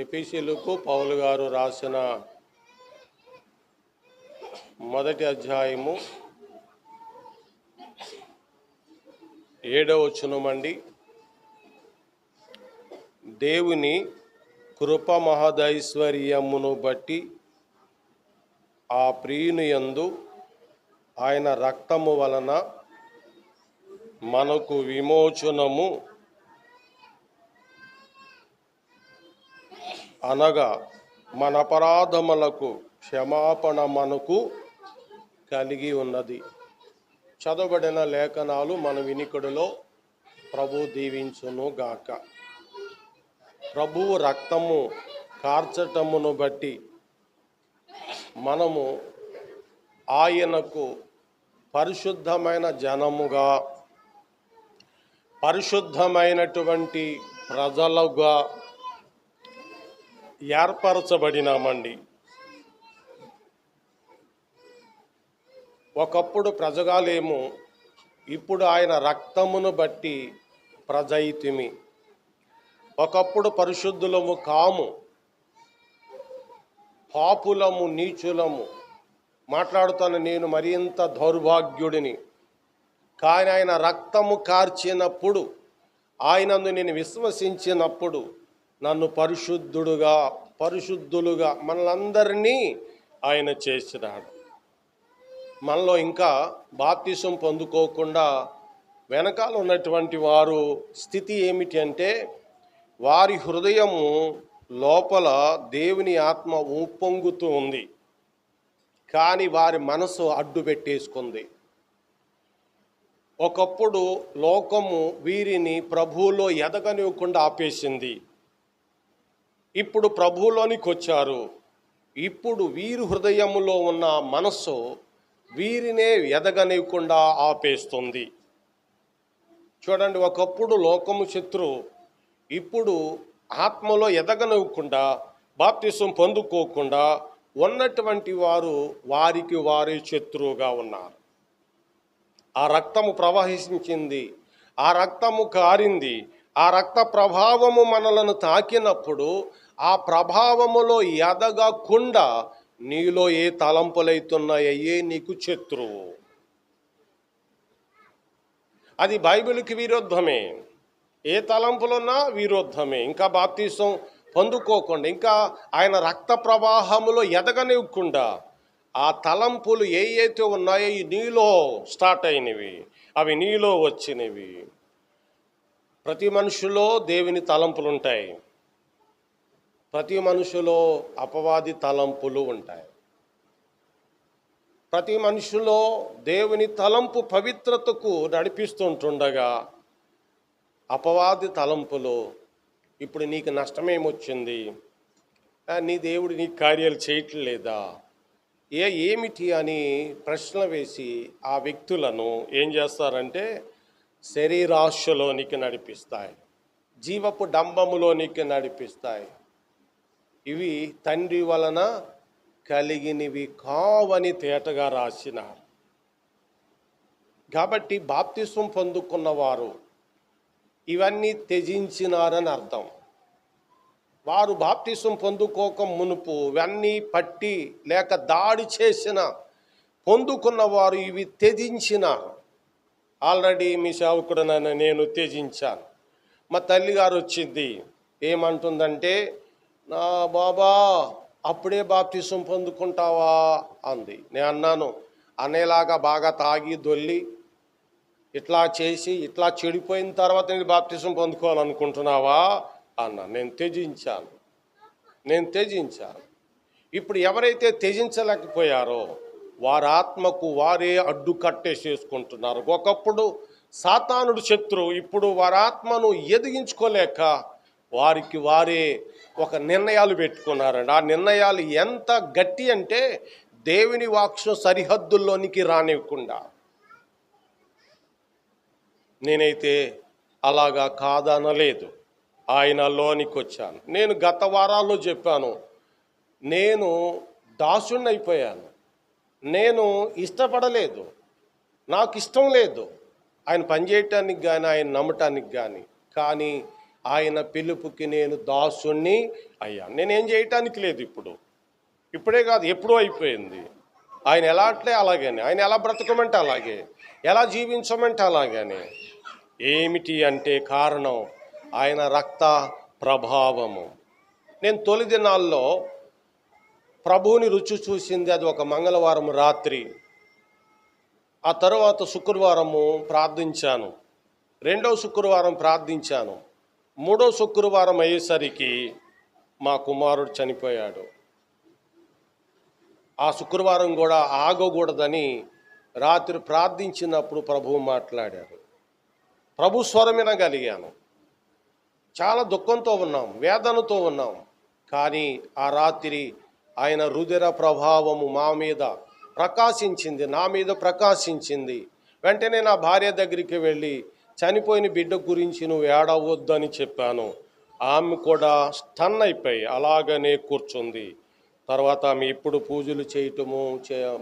ఎఫెసీయులకు పౌలు గారు రాసిన మొదటి అధ్యాయము 7వ వచనమండి. దేవుని కృప మహదైశ్వర్యమును బట్టి ఆ ప్రియుని యందు ఆయన రక్తము వలన మనకు విమోచనము, అనగా మన అపరాధములకు క్షమాపణ మనకు కలిగి ఉన్నది. చదవబడిన లేఖనాలు మన వినికిడిలో ప్రభు దీవించును గాక. ప్రభువు రక్తము కార్చటమును బట్టి మనము ఆయనకు పరిశుద్ధమైన జనముగా, పరిశుద్ధమైనటువంటి ప్రజలుగా ఏర్పరచబడినామండి. ఒకప్పుడు ప్రజగాలేమో, ఇప్పుడు ఆయన రక్తమును బట్టి ప్రజయితిమి. ఒకప్పుడు పరిశుద్ధులము కాము, పాపులము, నీచులము. మాట్లాడుతాను, నేను మరింత దౌర్భాగ్యుడిని. కానీ ఆయన రక్తము కార్చినప్పుడు, ఆయనందు నేను విశ్వసించినప్పుడు నన్ను పరిశుద్ధులుగా మనలందరినీ ఆయన చేసినాడు. మనలో ఇంకా బాప్తిసం పొందుకోకుండా వెనకాల ఉన్నటువంటి వారు స్థితి ఏమిటి అంటే, వారి హృదయము లోపల దేవుని ఆత్మ ఉప్పొంగుతూ ఉంది, కానీ వారి మనసు అడ్డు పెట్టేసుకుంది. ఒకప్పుడు లోకము వీరిని ప్రభువులో ఎదగనివ్వకుండా ఆపేసింది. ఇప్పుడు ప్రభువులోనికి వచ్చారు. ఇప్పుడు వీరి హృదయములో ఉన్న మనస్సు వీరినే ఎదగనివ్వకుండా ఆపేస్తుంది. చూడండి, ఒకప్పుడు లోకము శత్రువు, ఇప్పుడు ఆత్మలో ఎదగనివ్వకుండా, బాప్తిసం పొందుకోకుండా ఉన్నటువంటి వారు వారికి వారే శత్రువుగా ఉన్నారు. ఆ రక్తము ప్రవహించింది, ఆ రక్తము కారింది. ఆ రక్త ప్రభావము మనలను తాకినప్పుడు ఆ ప్రభావములో ఎదగకుండా నీలో ఏ తలంపులైతున్నాయే నీకు శత్రువు. అది బైబిల్కి విరుద్ధమే. ఏ తలంపులున్నా విరుద్ధమే. ఇంకా బాప్తిసం పొందుకోకుండా, ఇంకా ఆయన రక్త ప్రవాహములో ఎదగనివ్వకుండా ఆ తలంపులు ఏవైతే ఉన్నాయో నీలో స్టార్ట్ అయినవి, అవి నీలో వచ్చినవి. ప్రతి మనుషులో దేవుని తలంపులు ఉంటాయి, ప్రతి మనుషులో అపవాది తలంపులు ఉంటాయి. ప్రతి మనుషులో దేవుని తలంపు పవిత్రతకు నడిపిస్తుంటుండగా అపవాది తలంపులు, ఇప్పుడు నీకు నష్టమేమొచ్చింది, నీ దేవుడు నీ కార్యాలు చేయట్లేదా, ఏమిటి అని ప్రశ్నలు వేసి ఆ వ్యక్తులను ఏం చేస్తారంటే శరీరాశలోనికి నడిపిస్తాయి, జీవపు డంబములోనికి నడిపిస్తాయి. ఇవి తండ్రి వలన కలిగినవి కావని తేటగా రాసినారు. కాబట్టి బాప్తిసం పొందుకున్నవారు ఇవన్నీ త్యజించినారని అర్థం. వారు బాప్తిసం పొందుకోక మునుపు ఇవన్నీ పట్టి లేక దాడి చేసిన పొందుకున్నవారు ఇవి త్యజించినారు. ఆల్రెడీ మీ సేవకుడునైనా నేను త్యజించాను. మా తల్లిగారు వచ్చింది, ఏమంటుందంటే, నా బాబా అప్పుడే బాప్తిసం పొందుకుంటావా అంది. నేను అన్నాను, అనేలాగా బాగా తాగి దొల్లి ఇట్లా చేసి ఇట్లా చెడిపోయిన తర్వాత నేను బాప్తిసం పొందుకోవాలనుకుంటున్నావా అన్నా. నేను త్యజించాను. ఇప్పుడు ఎవరైతే త్యజించలేకపోయారో వారి ఆత్మకు వారే అడ్డు కట్టేసేసుకుంటున్నారు. ఒకప్పుడు సాతానుడు శత్రువు, ఇప్పుడు వారి ఆత్మను ఎదిగించుకోలేక వారికి వారే ఒక నిర్ణయాలు పెట్టుకున్నారండి. ఆ నిర్ణయాలు ఎంత గట్టి అంటే దేవుని వాక్యం సరిహద్దుల్లోనికి రానివ్వకుండా. నేనైతే అలాగా కాదనలేదు, ఆయనలోనికి వచ్చాను. నేను గత వారాల్లో చెప్పాను, నేను దాసుణ్ణి అయిపోయాను. నేను ఇష్టపడలేదు, నాకు ఇష్టం లేదు ఆయన పనిచేయటానికి కానీ ఆయన నమ్మటానికి కానీ. ఆయన పిలుపుకి నేను దాసుణ్ణి అయ్యాను. నేనేం చేయటానికి లేదు ఇప్పుడే కాదు, ఎప్పుడూ అయిపోయింది. ఆయన ఎలా అట్లే అలాగనే, ఆయన ఎలా బ్రతకమంటే అలాగే, ఎలా జీవించమంటే అలాగనే. ఏమిటి అంటే కారణం ఆయన రక్త ప్రభావము. నేను తొలి దినాల్లో ప్రభువుని రుచి చూసింది అది ఒక మంగళవారం రాత్రి. ఆ తరువాత శుక్రవారము ప్రార్థించాను, రెండవ శుక్రవారం ప్రార్థించాను, మూడో శుక్రవారం అయ్యేసరికి మా కుమారుడు చనిపోయాడు. ఆ శుక్రవారం కూడా ఆగకూడదని రాత్రి ప్రార్థించినప్పుడు ప్రభువు మాట్లాడారు. ప్రభు స్వరం వినగలిగాను. చాలా దుఃఖంతో ఉన్నాం, వేదనతో ఉన్నాం. కానీ ఆ రాత్రి ఆయన రుధిర ప్రభావము మా మీద ప్రకాశించింది, నా మీద ప్రకాశించింది. వెంటనే నా భార్య దగ్గరికి వెళ్ళి చనిపోయిన బిడ్డ గురించి నువ్వు ఏడవద్దని చెప్పాను. ఆమె కూడా స్టన్ అయిపోయి అలాగనే కూర్చుంది. తర్వాత ఆమె ఇప్పుడు పూజలు చేయటము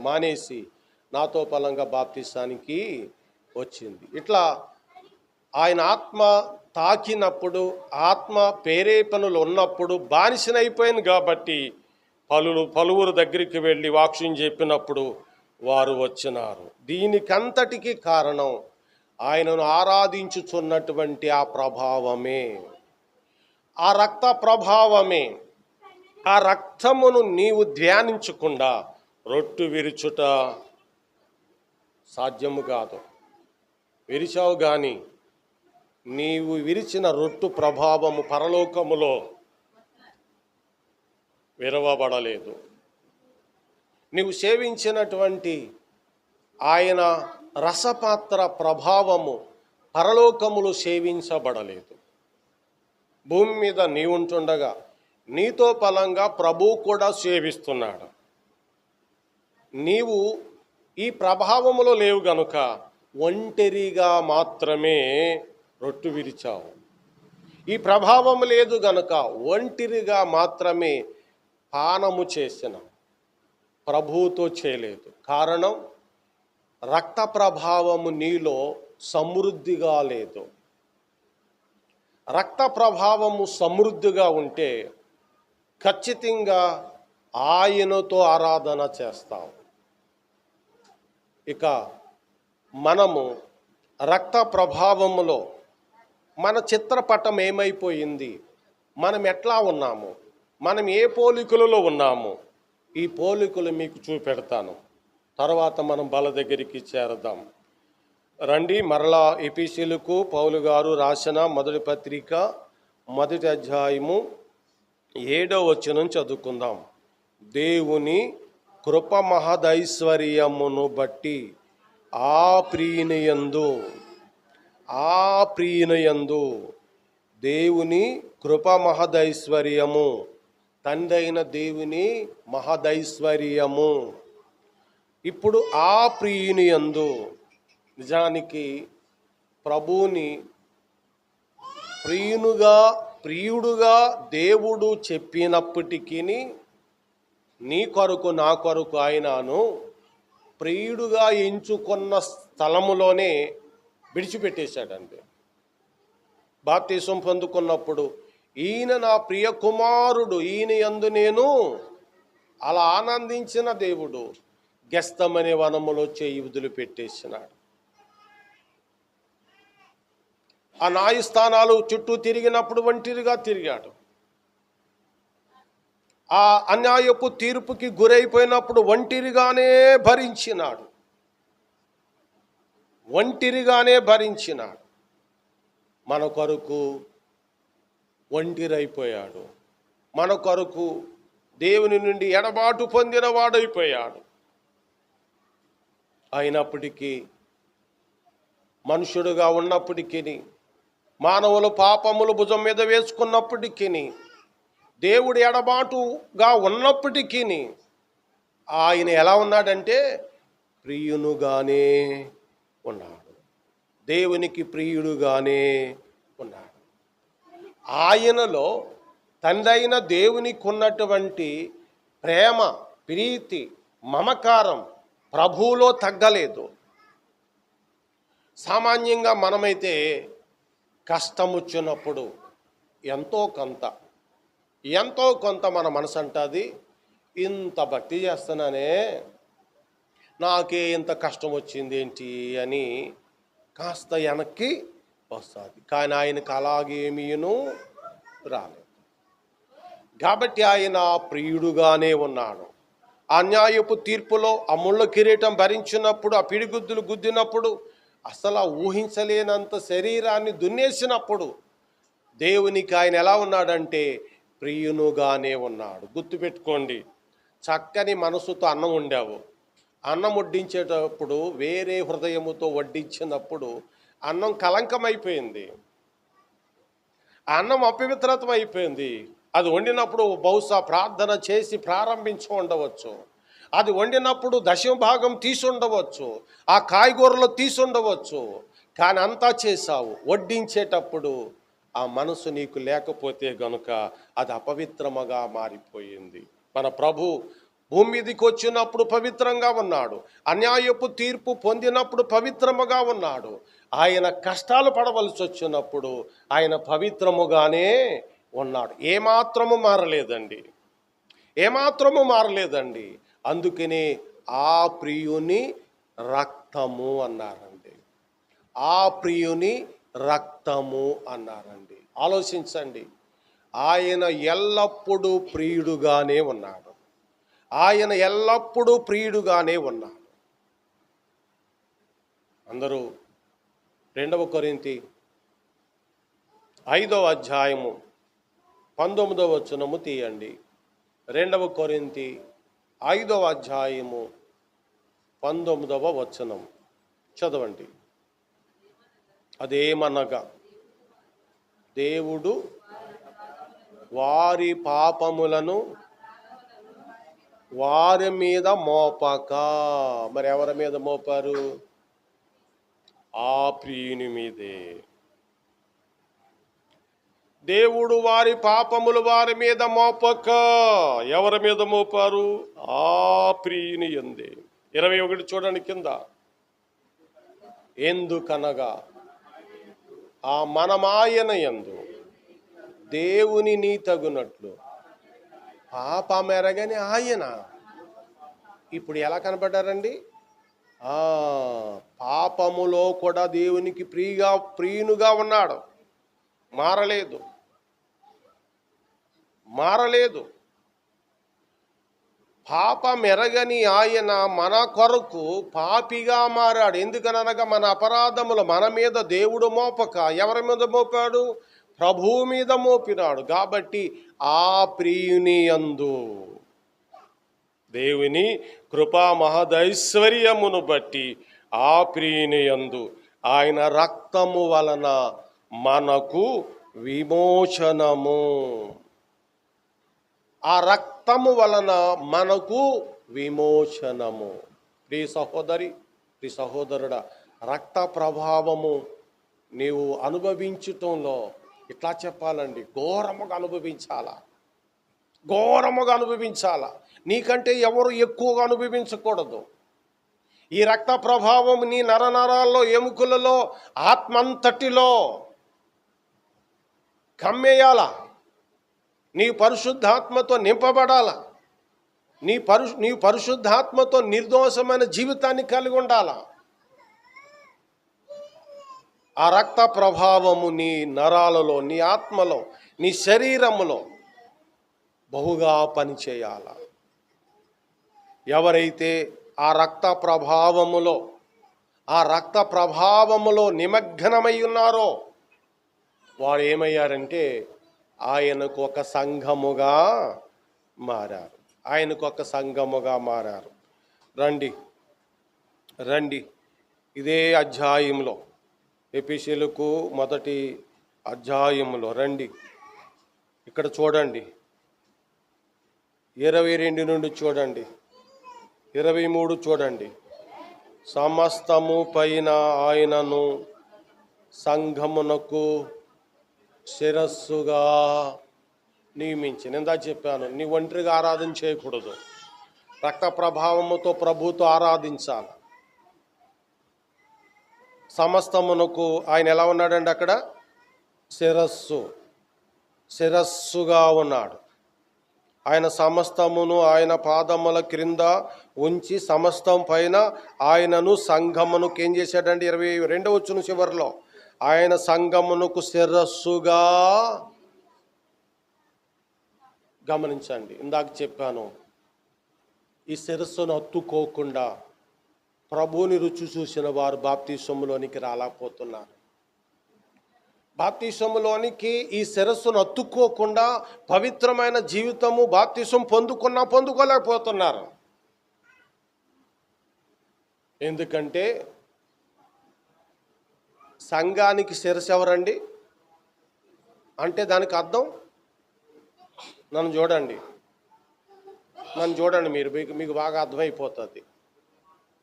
మానేసి నాతో పలంగా బాప్తిస్తానికి వచ్చింది. ఇట్లా ఆయన ఆత్మ తాకినప్పుడు, ఆత్మ ప్రేరేపణలు ఉన్నప్పుడు బానిసనైపోయాను కాబట్టి పలువురు దగ్గరికి వెళ్ళి వాక్యం చెప్పినప్పుడు వారు వచ్చినారు. దీనికంతటికి కారణం ఆయనను ఆరాధించుచున్నటువంటి ఆ ప్రభావమే, ఆ రక్త ప్రభావమే. ఆ రక్తమును నీవు ధ్యానించకుండా రొట్టు విరుచుట సాధ్యము కాదు. విరిచావు కానీ నీవు విరిచిన రొట్టు ప్రభావము పరలోకములో విరవబడలేదు. నీవు సేవించినటువంటి ఆయన రసపాత్ర ప్రభావము పరలోకములు సేవించబడలేదు. భూమి మీద నీవుంటుండగా నీతో పలంగా ప్రభువు కూడా సేవిస్తున్నాడు. నీవు ఈ ప్రభావములో లేవు గనుక ఒంటరిగా మాత్రమే రొట్టు విరిచావు. ఈ ప్రభావం లేదు గనుక ఒంటరిగా మాత్రమే పానము చేసిన, ప్రభువుతో చేయలేదు. కారణం రక్త ప్రభావము నీలో సమృద్ధిగా లేదు. రక్త ప్రభావము సమృద్ధిగా ఉంటే ఖచ్చితంగా ఆయనతో ఆరాధన చేస్తాం. ఇక మనము రక్త ప్రభావములో మన చిత్రపటం ఏమైపోయింది, మనం ఎట్లా ఉన్నాము, మనం ఏ పోలికలలో ఉన్నాము, ఈ పోలికలు మీకు చూపెడతాను. తర్వాత మనం బల దగ్గరికి చేరదాం. రండి, మరలా ఎఫెసీయులకు పౌలు గారు రాసిన మొదటి పత్రిక 1వ అధ్యాయము 7వ వచనం చదువుకుందాం. దేవుని కృప మహదైశ్వర్యమును బట్టి ఆ ప్రియునియందు దేవుని కృప మహదైశ్వర్యము, తండ్రైన దేవుని మహదైశ్వర్యము ఇప్పుడు ఆ ప్రియునియందు. నిజానికి ప్రభువుని ప్రియుడుగా దేవుడు చెప్పినప్పటికీ నీ కొరకు నా కొరకు ఆయనను ప్రియుడుగా ఎంచుకున్న స్థలములోనే విడిచిపెట్టేశాడండి. బాప్తిసం పొందుకున్నప్పుడు ఈయన నా ప్రియ కుమారుడు, ఈయన యందు నేను అలా ఆనందించిన దేవుడు గెస్తమనే వనములో చేయి వదిలిపెట్టేసినాడు. ఆ న్యాయస్థానాలు చుట్టూ తిరిగినప్పుడు ఒంటరిగా తిరిగాడు. ఆ అన్యాయపు తీర్పుకి గురైపోయినప్పుడు ఒంటరిగానే భరించినాడు. మన కొరకు ఒంటరైపోయాడు. మన కొరకు దేవుని నుండి ఎడబాటు పొందిన వాడైపోయాడు. అయినప్పటికీ మనుషుడుగా ఉన్నప్పటికీ, మానవులు పాపములు భుజం మీద వేసుకున్నప్పటికీ, దేవుడు ఎడబాటుగా ఉన్నప్పటికీ ఆయన ఎలా ఉన్నాడంటే ప్రియునుగానే ఉన్నాడు. దేవునికి ప్రియుడుగానే ఉన్నాడు. ఆయనలో తండ్రైన దేవునికి ఉన్నటువంటి ప్రేమ, ప్రీతి, మమకారం ప్రభువులో తగ్గలేదు. సామాన్యంగా మనమైతే కష్టం వచ్చినప్పుడు, ఎంతో కొంత ఎంతో కొంత మన మనసు అంటుంది, ఇంత భక్తి చేస్తున్నానే, నాకే ఇంత కష్టం వచ్చింది ఏంటి అని కాస్త వెనక్కి వస్తుంది. కానీ ఆయనకు అలాగేమీను రాలేదు. కాబట్టి ఆయన ప్రియుడుగానే ఉన్నాడు. ఆ న్యాయపు తీర్పులో ఆ ముళ్ళ కిరీటం భరించినప్పుడు, ఆ పిడిగుద్దులు గుద్దినప్పుడు, అసలు ఊహించలేనంత శరీరాన్ని దున్నేసినప్పుడు దేవునికి ఆయన ఎలా ఉన్నాడంటే ప్రియునుగానే ఉన్నాడు. గుర్తుపెట్టుకోండి, చక్కని మనసుతో అన్నం వండావు, అన్నం వడ్డించేటప్పుడు వేరే హృదయముతో వడ్డించినప్పుడు అన్నం కలంకమైపోయింది, అన్నం అపవిత్రతం అయిపోయింది. అది వండినప్పుడు బహుశా ప్రార్థన చేసి ప్రారంభించి ఉండవచ్చు, అది వండినప్పుడు దశమ భాగం తీసి ఉండవచ్చు, ఆ కాయగూరలో తీసి ఉండవచ్చు. కానీ అంతా చేశావు, వడ్డించేటప్పుడు ఆ మనసు నీకు లేకపోతే గనుక అది అపవిత్రముగా మారిపోయింది. మన ప్రభు భూమి మీదకి వచ్చినప్పుడు పవిత్రంగా ఉన్నాడు, అన్యాయపు తీర్పు పొందినప్పుడు పవిత్రముగా ఉన్నాడు. ఆయన కష్టాలు పడవలసి వచ్చినప్పుడు ఆయన పవిత్రముగానే ఉన్నాడు. ఏమాత్రము మారలేదండి, ఏమాత్రము మారలేదండి. అందుకనే ఆ ప్రియుని రక్తము అన్నారండి, ఆ ప్రియుని రక్తము అన్నారండి. ఆలోచించండి, ఆయన ఎల్లప్పుడూ ప్రియుడుగానే ఉన్నాడు, ఆయన ఎల్లప్పుడూ ప్రియుడుగానే ఉన్నాడు. అందరూ 2 కొరింథీ 5వ అధ్యాయము 19వ వచనము తీయండి. 2 కొరింథీ 5వ అధ్యాయము 19వ వచనం చదవండి. అదేమనగా, దేవుడు వారి పాపములను వారి మీద మోపక, మరి ఎవరి మీద మోపారు? ఆ ప్రియుని మీదే. దేవుడు వారి పాపములు వారి మీద మోపక ఎవరి మీద మోపారు? ఆ ప్రియుని యందే. 21 చూడండి కింద. ఎందుకనగా ఆ మనమాయన యందు దేవుని నీ తగునట్లు పాపమెరగని ఆయన. ఇప్పుడు ఎలా కనపడ్డారండి? పాపములో కూడా దేవునికి ప్రియునుగా ఉన్నాడు, మారలేదు, మారలేదు. పాపమెరగని ఆయన మన కొరకు పాపిగా మారాడు. ఎందుకనగా మన అపరాధములు మన మీద దేవుడు మోపక ఎవరి మీద మోపాడు? ప్రభువు మీద మోపినాడు. కాబట్టి ఆ ప్రియుని యందు దేవుని కృపా మహదైశ్వర్యమును బట్టి ఆ ప్రియుని యందు ఆయన రక్తము వలన మనకు విమోచనము, ఆ రక్తము వలన మనకు విమోచనము. ప్రియ సహోదరి, ప్రియ సహోదరుడా, రక్త ప్రభావము నీవు అనుభవించటంలో ఇట్లా చెప్పాలండి, ఘోరముగా అనుభవించాలా, ఘోరముగా అనుభవించాలా. నీకంటే ఎవరు ఎక్కువగా అనుభవించకూడదు. ఈ రక్త ప్రభావం నీ నరనరాల్లో, ఎముకలలో, ఆత్మంతటిలో కమ్మేయాలా. నీ పరిశుద్ధాత్మతో నింపబడాల, నీ పరిశుద్ధాత్మతో నిర్దోషమైన జీవితాన్ని కలిగి ఉండాలా. ఆ రక్త ప్రభావము నీ నరాలలో, నీ ఆత్మలో, నీ శరీరములో బహుగా పనిచేయాల. ఎవరైతే ఆ రక్త ప్రభావములో నిమగ్నమై ఉన్నారో వారు ఏమయ్యారంటే ఆయనకు ఒక సంఘముగా మారారు, ఆయనకు ఒక సంఘముగా మారారు. రండి ఇదే అధ్యాయంలో, ఎఫెసీయులకు 1 అధ్యాయంలో రండి. ఇక్కడ చూడండి, 22 నుండి చూడండి, 23 చూడండి. సమస్తము పైన ఆయనను సంఘమునకు శిరస్సుగా నియమించి. నేను చెప్పాను, నీ ఒంటరిగా ఆరాధన చేయకూడదు, రక్త ప్రభావముతో ప్రభుతో ఆరాధించాలి. సమస్తమునకు ఆయన ఎలా ఉన్నాడండి? అక్కడ శిరస్సు. శిరస్సుగా ఉన్నాడు. ఆయన సమస్తమును ఆయన పాదముల క్రింద ఉంచి సమస్తం పైన ఆయనను సంఘమునకు ఏం చేశాడండి? 22వ వచనం చివరిలో ఆయన సంఘమునకు శిరస్సుగా. గమనించండి, ఇందాక చెప్పాను, ఈ శిరస్సును హత్తుకోకుండా ప్రభువుని రుచి చూసిన వారు బాప్తిసములోనికి రాలేకపోతున్నారు. బాప్తిసములోనికి ఈ శిరస్సును అత్తుకోకుండా పవిత్రమైన జీవితము బాప్తిసం పొందుకోలేకపోతున్నారు. ఎందుకంటే సంఘానికి శిరస్సు ఎవరండి అంటే దానికి అర్థం, నన్ను చూడండి మీరు, మీకు బాగా అర్థమైపోతుంది.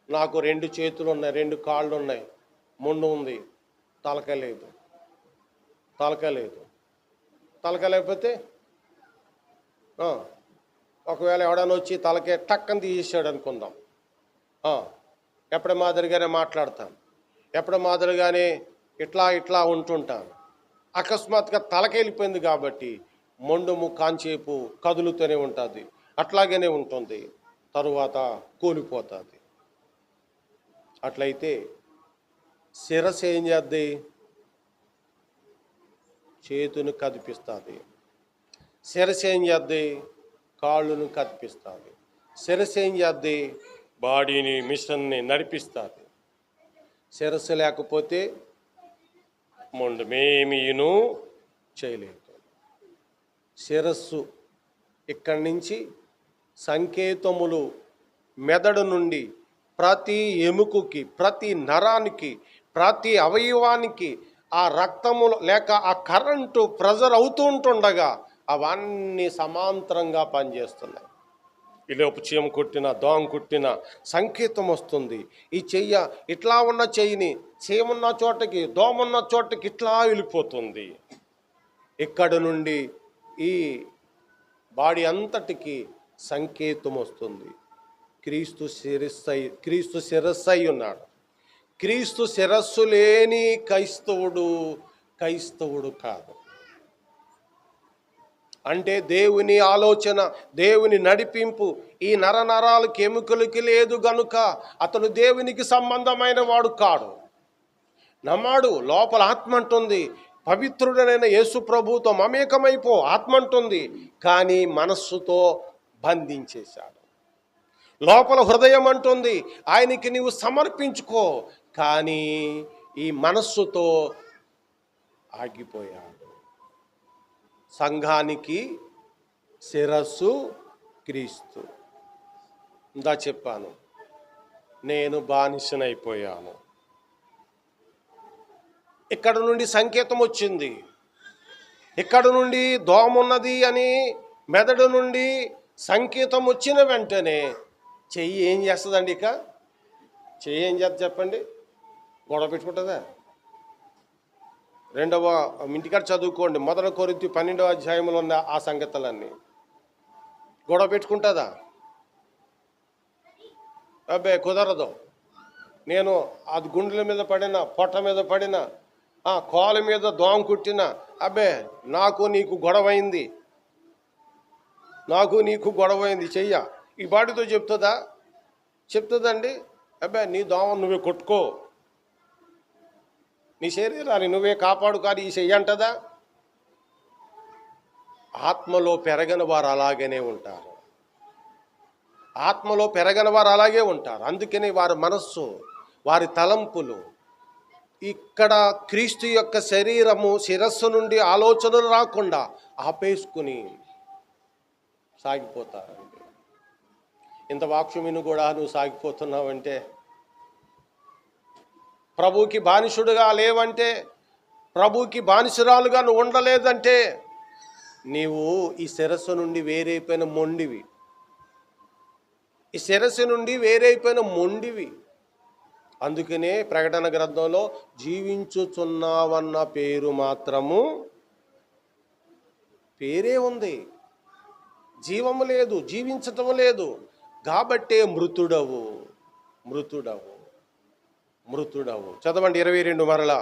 నాకు 2 చేతులు ఉన్నాయి, 2 కాళ్ళు ఉన్నాయి, ముండు ఉంది, తలకాయ లేదు. తలకాయ లేకపోతే ఒకవేళ ఎవడన్నా వచ్చి తలకాయ టక్కని తీసేసాడు అనుకుందాం, ఎప్పుడు మాదిరిగానే మాట్లాడతాను, ఎప్పుడు మాదిరిగానే ఇట్లా ఉంటుంటాను. అకస్మాత్తుగా తలకాయ వెళ్ళిపోయింది కాబట్టి మొండుము కాంచేపు కదులుతూనే ఉంటుంది, అట్లాగనే ఉంటుంది, తరువాత కూలిపోతుంది. అట్లయితే శిరస్సు ఏం చేద్ది? చేతును కదిపిస్తుంది. శిరస్సు ఏం చేద్ది? కాళ్ళను కదిపిస్తుంది. శిరస్సు ఏం చేద్ది? బాడీని, మిషన్ని నడిపిస్తుంది. శిరస్సు లేకపోతే మొండమేమీను చేయలేదు. శిరస్సు ఇక్కడి నుంచి సంకేతములు మెదడు నుండి ప్రతి ఎముకకి, ప్రతి నరానికి, ప్రతి అవయవానికి ఆ రక్తములు లేక ఆ కరెంటు ప్రెజర్ అవుతూ ఉంటుండగా అవన్నీ సమాంతరంగా పనిచేస్తున్నాయి. ఇలోపు చీమ కుట్టిన, దోమ కుట్టిన సంకేతం వస్తుంది. ఈ చెయ్య ఇట్లా ఉన్న చెయ్యిని చీమున్న చోటకి, దోమ ఉన్న చోటకి ఇట్లా వెళ్ళిపోతుంది. ఇక్కడ నుండి ఈ బాడీ అంతటికి సంకేతం వస్తుంది. క్రీస్తు శిరస్సై ఉన్నాడు. క్రీస్తు శిరస్సు లేని క్రైస్తవుడు కాదు. అంటే దేవుని ఆలోచన, దేవుని నడిపింపు ఈ నరనరాలకి, ఎముకలకి లేదు గనుక అతను దేవునికి సంబంధమైన వాడు కాడు. నమ్మాడు, లోపల ఆత్మ అంటుంది, పవిత్రుడనైన యేసు ప్రభువుతో మమేకమైపో ఆత్మ అంటుంది, కానీ మనస్సుతో బంధించేశాడు. లోపల హృదయం అంటుంది ఆయనకి నీవు సమర్పించుకో, కానీ ఈ మనస్సుతో ఆగిపోయాడు. సంఘానికి శిరస్సు క్రీస్తు. ఇందా చెప్పాను, నేను బానిసనైపోయాను. ఇక్కడ నుండి సంకేతం వచ్చింది, ఇక్కడ నుండి దోమ ఉన్నది అని మెదడు నుండి సంకేతం వచ్చిన వెంటనే చెయ్యి ఏం చేస్తుందండి? చెయ్యి ఏం చేస్తుంది చెప్పండి? గొడవ పెట్టుకుంటుందా? 2వ ఇంటికాడ చదువుకోండి, 1 కొరింథీ 12వ అధ్యాయంలో ఉన్న ఆ సంగతులన్నీ. గొడవ పెట్టుకుంటుందా? అబ్బే కుదరదు. నేను అది గుండెల మీద పడిన, పొట్ట మీద పడిన, కాళ్ళ మీద దోమ కుట్టిన, అబ్బే నాకు నీకు గొడవైంది, చెయ్య ఈ బాడీతో చెప్తుందండి? అబ్బే నీ దోమ నువ్వే కొట్టుకో, నీ శరీరాన్ని నువ్వే కాపాడు, కానీ ఈ చెయ్యి అంటదా? ఆత్మలో పెరగని వారు అలాగనే ఉంటారు. అందుకని వారి మనస్సు, వారి తలంపులు ఇక్కడ క్రీస్తు యొక్క శరీరము శిరస్సు నుండి ఆలోచనలు రాకుండా ఆపేసుకుని సాగిపోతారండి. ఇంత వాక్యం విను కూడా నువ్వు సాగిపోతున్నావంటే, ప్రభువుకి బానిసుడుగా లేవంటే, ప్రభువుకి బానిసురాలుగా నువ్వు ఉండలేదంటే నీవు ఈ శిరస్సు నుండి వేరైపోయిన మొండివి. అందుకనే ప్రకటన గ్రంథంలో జీవించుచున్నావన్న పేరు మాత్రము పేరే ఉంది, జీవము లేదు, జీవించటం లేదు. కాబట్టే మృతుడవు. చదవండి 22 మరలా.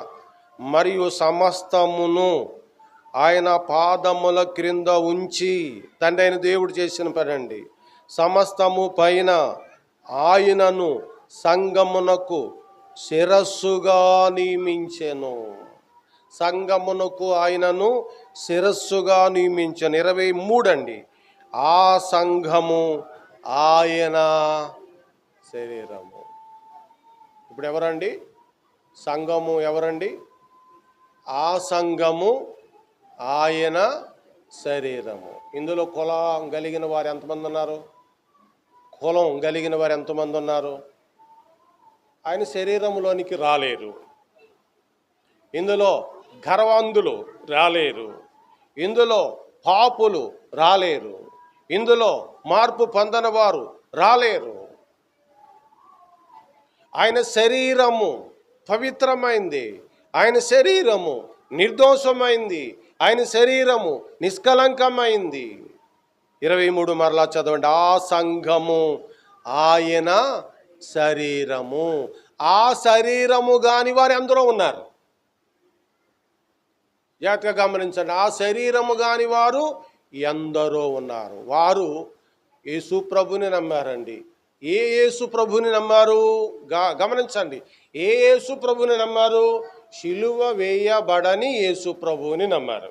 మరియు సమస్తమును ఆయన పాదముల క్రింద ఉంచి, తండ్రి అయిన దేవుడు చేసిన పనండి, సమస్తము పైన ఆయనను సంగమునకు శిరస్సుగా నియమించెను. సంగమునకు ఆయనను శిరస్సుగా నియమించెను. 23 అండి. ఆ సంఘము ఆయన శరీరము. ఇప్పుడు ఎవరండి సంఘము? ఎవరండి? ఆ సంఘము ఆయన శరీరము. ఇందులో కులం కలిగిన వారు ఎంతమంది ఉన్నారు? కులం కలిగిన వారు ఎంతమంది ఉన్నారు? ఆయన శరీరంలోనికి రాలేరు. ఇందులో గర్వంధులు రాలేరు. ఇందులో పాపులు రాలేరు. ఇందులో మార్పు పొందని వారు రాలేరు. ఆయన శరీరము పవిత్రమైంది. ఆయన శరీరము నిర్దోషమైంది. ఆయన శరీరము నిష్కలంకమైంది. 23 మరలా చదవండి. ఆ సంఘము ఆయన శరీరము. ఆ శరీరము కాని వారు ఎందరో ఉన్నారు. జాగ్రత్తగా గమనించండి. ఆ శరీరము కాని వారు ఎందరో ఉన్నారు. వారు యేసు ప్రభుని నమ్మారండి. ఏ యేసు ప్రభుని నమ్మారు? గమనించండి. ఏ యేసు ప్రభుని నమ్మారు? శిలువ వేయబడని యేసు ప్రభువుని నమ్మారు.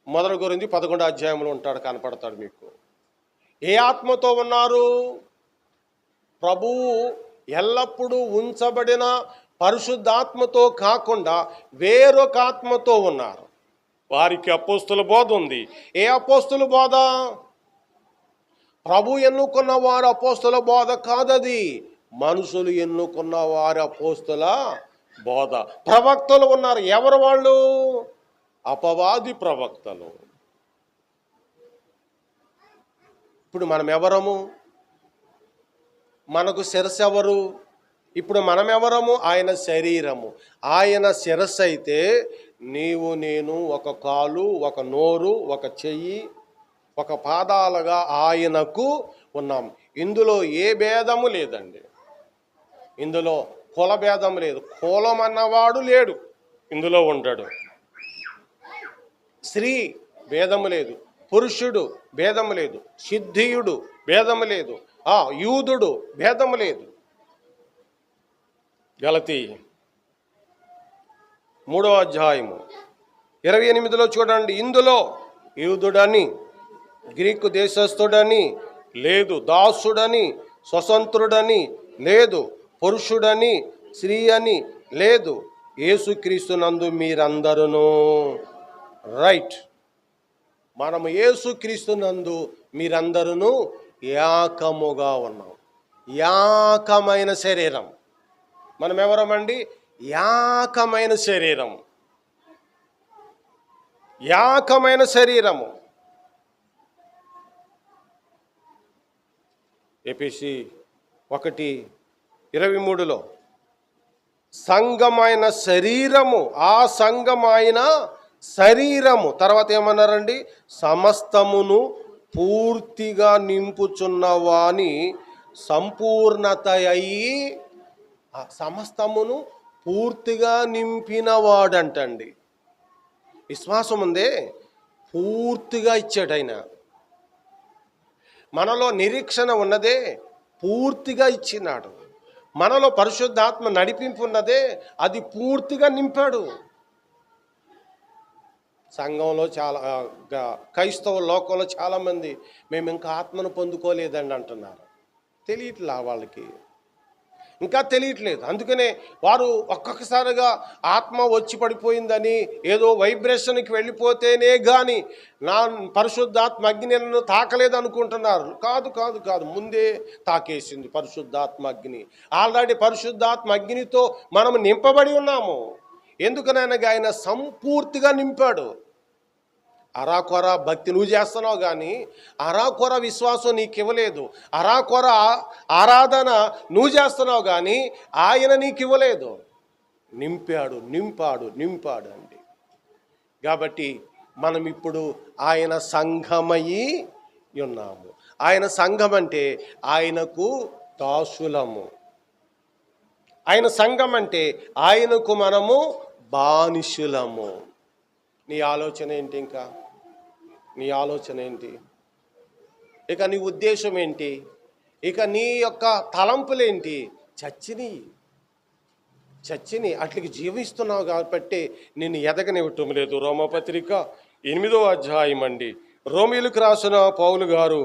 1 కొరింథీ 11 అధ్యాయంలో ఉంటాడు, కనపడతాడు మీకు. ఏ ఆత్మతో ఉన్నారు? ప్రభువు ఎల్లప్పుడూ ఉంచబడిన పరిశుద్ధాత్మతో కాకుండా వేరొక ఆత్మతో ఉన్నారు. వారికి అపోస్తుల బోధ ఉంది. ఏ అపోస్తుల బోధ? ప్రభు ఎన్నుకున్న వారు అపోస్తుల బోధ కాదది. మనుషులు ఎన్నుకున్న వారి అపోస్తుల బోధ. ప్రవక్తలు ఉన్నారు. ఎవరు వాళ్ళు? అపవాది ప్రవక్తలు. ఇప్పుడు మనం ఎవరము? మనకు శిరస్సు ఎవరు? ఇప్పుడు మనం ఎవరము? ఆయన శరీరము. ఆయన శిరస్సు అయితే నీవు నేను ఒక కాలు, ఒక నోరు, ఒక చెయ్యి, ఒక పాదాలుగా ఆయనకు ఉన్నాం. ఇందులో ఏ భేదము లేదండి. ఇందులో కుల భేదం లేదు. కులం అన్నవాడు లేడు, ఇందులో ఉండడు. స్త్రీ భేదము లేదు, పురుషుడు భేదము లేదు, సిద్ధీయుడు భేదము లేదు, యూదుడు భేదము లేదు. గలతీ 3వ అధ్యాయము 28లో చూడండి. ఇందులో యూదుడని గ్రీకు దేశస్థుడని లేదు, దాసుడని స్వతంత్రుడని లేదు, పురుషుడని స్త్రీ అని లేదు, యేసుక్రీస్తునందు మీరందరూ రైట్. మనము యేసుక్రీస్తునందు మీరందరూ ఏకముగా ఉన్నాం. ఏకమైన శరీరం. మనం ఎవరమండి? ఏకమైన శరీరం. ఏకమైన శరీరము. ఎఫెసీ 1:23లో సంఘమైన శరీరము, ఆ సంఘమైన శరీరము. తర్వాత ఏమన్నారండి? సమస్తమును పూర్తిగా నింపుచున్నవాని సంపూర్ణత అయి, సమస్తమును పూర్తిగా నింపినవాడంటండి. విశ్వాసం ఉందే, పూర్తిగా ఇచ్చాడు ఆయన. మనలో నిరీక్షణ ఉన్నదే, పూర్తిగా ఇచ్చినాడు. మనలో పరిశుద్ధాత్మ నడిపింపు ఉన్నదే, అది పూర్తిగా నింపాడు. సంఘంలో చాలా క్రైస్తవ లోకంలో చాలామంది మేము ఇంకా ఆత్మను పొందుకోలేదండి అంటున్నారు. తెలియట్లా వాళ్ళకి, ఇంకా తెలియట్లేదు. అందుకనే వారు ఒక్కొక్కసారిగా ఆత్మ వచ్చి పడిపోయిందని ఏదో వైబ్రేషన్కి వెళ్ళిపోతేనే కానీ నా పరిశుద్ధాత్మ అగ్ని నన్ను తాకలేదు అనుకుంటున్నారు. కాదు కాదు కాదు, ముందే తాకేసింది పరిశుద్ధాత్మ అగ్ని. ఆల్రెడీ పరిశుద్ధాత్మ అగ్నితో మనం నింపబడి ఉన్నాము. ఎందుకనగా ఆయన సంపూర్తిగా నింపాడు. అరాకొర భక్తి నువ్వు చేస్తున్నావు కానీ అరాకొర విశ్వాసం నీకు ఇవ్వలేదు. అరాకొర ఆరాధన నువ్వు చేస్తున్నావు కానీ ఆయన నీకు ఇవ్వలేదు. నింపాడు, నింపాడు, నింపాడు అండి. కాబట్టి మనం ఇప్పుడు ఆయన సంఘమయి ఉన్నాము. ఆయన సంఘం అంటే ఆయనకు దాసులము. ఆయన సంఘం అంటే ఆయనకు మనము బానిసులము. నీ ఆలోచన ఏంటి? ఇంకా నీ ఆలోచన ఏంటి? ఇక నీ ఉద్దేశం ఏంటి? ఇక నీ యొక్క తలంపులేంటి? చచ్చిని అట్లకి జీవిస్తున్నావు కాబట్టి నేను ఎదగనివ్వటం లేదు. రోమపత్రిక 8వ అధ్యాయం అండి. రోమీయులకు రాసిన పౌలు గారు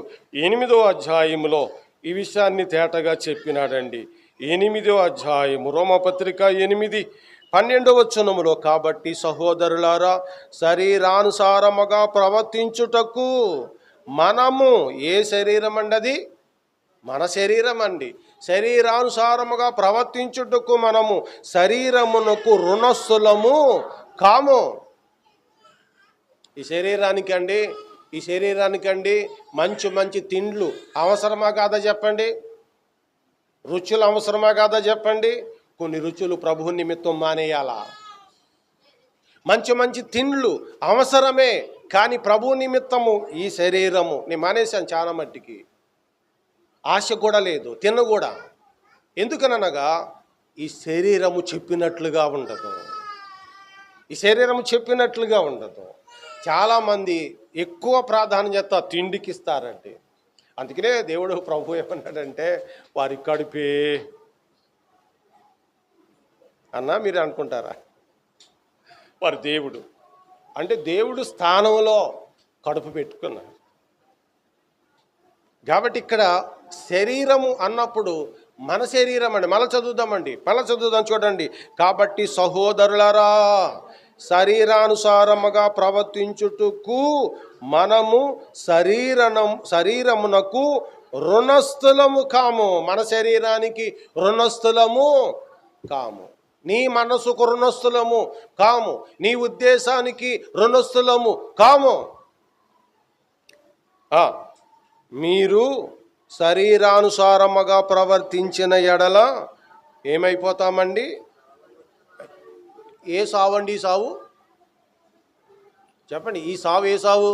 8వ అధ్యాయంలో ఈ విషయాన్ని తేటగా చెప్పినాడండి. 8వ అధ్యాయము రోమపత్రిక 8:12 వచనములో, కాబట్టి సహోదరులారా, శరీరానుసారముగా ప్రవర్తించుటకు మనము, ఏ శరీరం అండి అది? మన శరీరం అండి. శరీరానుసారముగా ప్రవర్తించుటకు మనము శరీరమునకు రుణస్థులము కాము. ఈ శరీరానికండి మంచి తిండ్లు అవసరమా కాదా చెప్పండి? రుచులు అవసరమా కాదా చెప్పండి? కొన్ని రుచులు ప్రభు నిమిత్తం మానేయాలా? మంచి తిండ్లు అవసరమే, కానీ ప్రభు నిమిత్తము ఈ శరీరము నేను మానేశాను. చాలా మట్టికి ఆశ కూడా లేదు, తిన్న కూడా. ఎందుకనగా ఈ శరీరము చెప్పినట్లుగా ఉండదు. చాలామంది ఎక్కువ ప్రాధాన్యత తిండికి ఇస్తారంటే. అందుకనే దేవుడు ప్రభు ఏమన్నాడంటే, వారి కడుపే అన్నా మీరు అనుకుంటారా? వారి దేవుడు అంటే దేవుడు స్థానంలో కడుపు పెట్టుకున్నాడు. కాబట్టి ఇక్కడ శరీరము అన్నప్పుడు మన శరీరం అండి. మళ్ళీ చదువుదాం చూడండి. కాబట్టి సహోదరులారా, శరీరానుసారముగా ప్రవర్తించుటకు మనము శరీరమునకు రుణస్థులము కాము. మన శరీరానికి రుణస్థులము కాము. నీ మనసుకు రుణస్థులము కాము. నీ ఉద్దేశానికి రుణస్థులము కాము. మీరు శరీరానుసారముగా ప్రవర్తించిన ఎడల ఏమైపోతామండి? ఏ సావు అండి? ఈ సావు చెప్పండి. ఈ సావు ఏ సావు?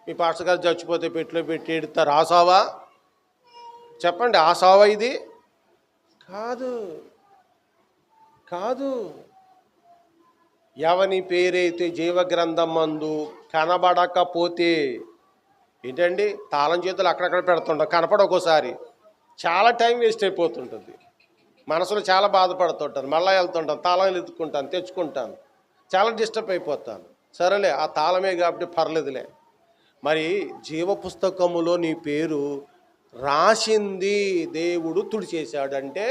మీ పాస్టర్ గారు చచ్చిపోతే పెట్టిలో పెట్టి ఎడతారు ఆ సావా? చెప్పండి, ఆ సావా ఇది? కాదు. ఎవని పేరైతే జీవగ్రంథం మందు కనబడకపోతే ఏంటండి, తాళం చేతులు అక్కడక్కడ పెడుతుంటాం, కనపడొకోసారి చాలా టైం వేస్ట్ అయిపోతుంటుంది. మనసులో చాలా బాధపడుతుంటాను, మళ్ళీ వెళ్తుంటాను, తాళం ఎత్తుకుంటాను, తెచ్చుకుంటాను, చాలా డిస్టర్బ్ అయిపోతాను. సరేలే, ఆ తాళమే కాబట్టి పర్లేదులే. మరి జీవ పుస్తకములో నీ పేరు రాసింది దేవుడు తుడిచేశాడంటే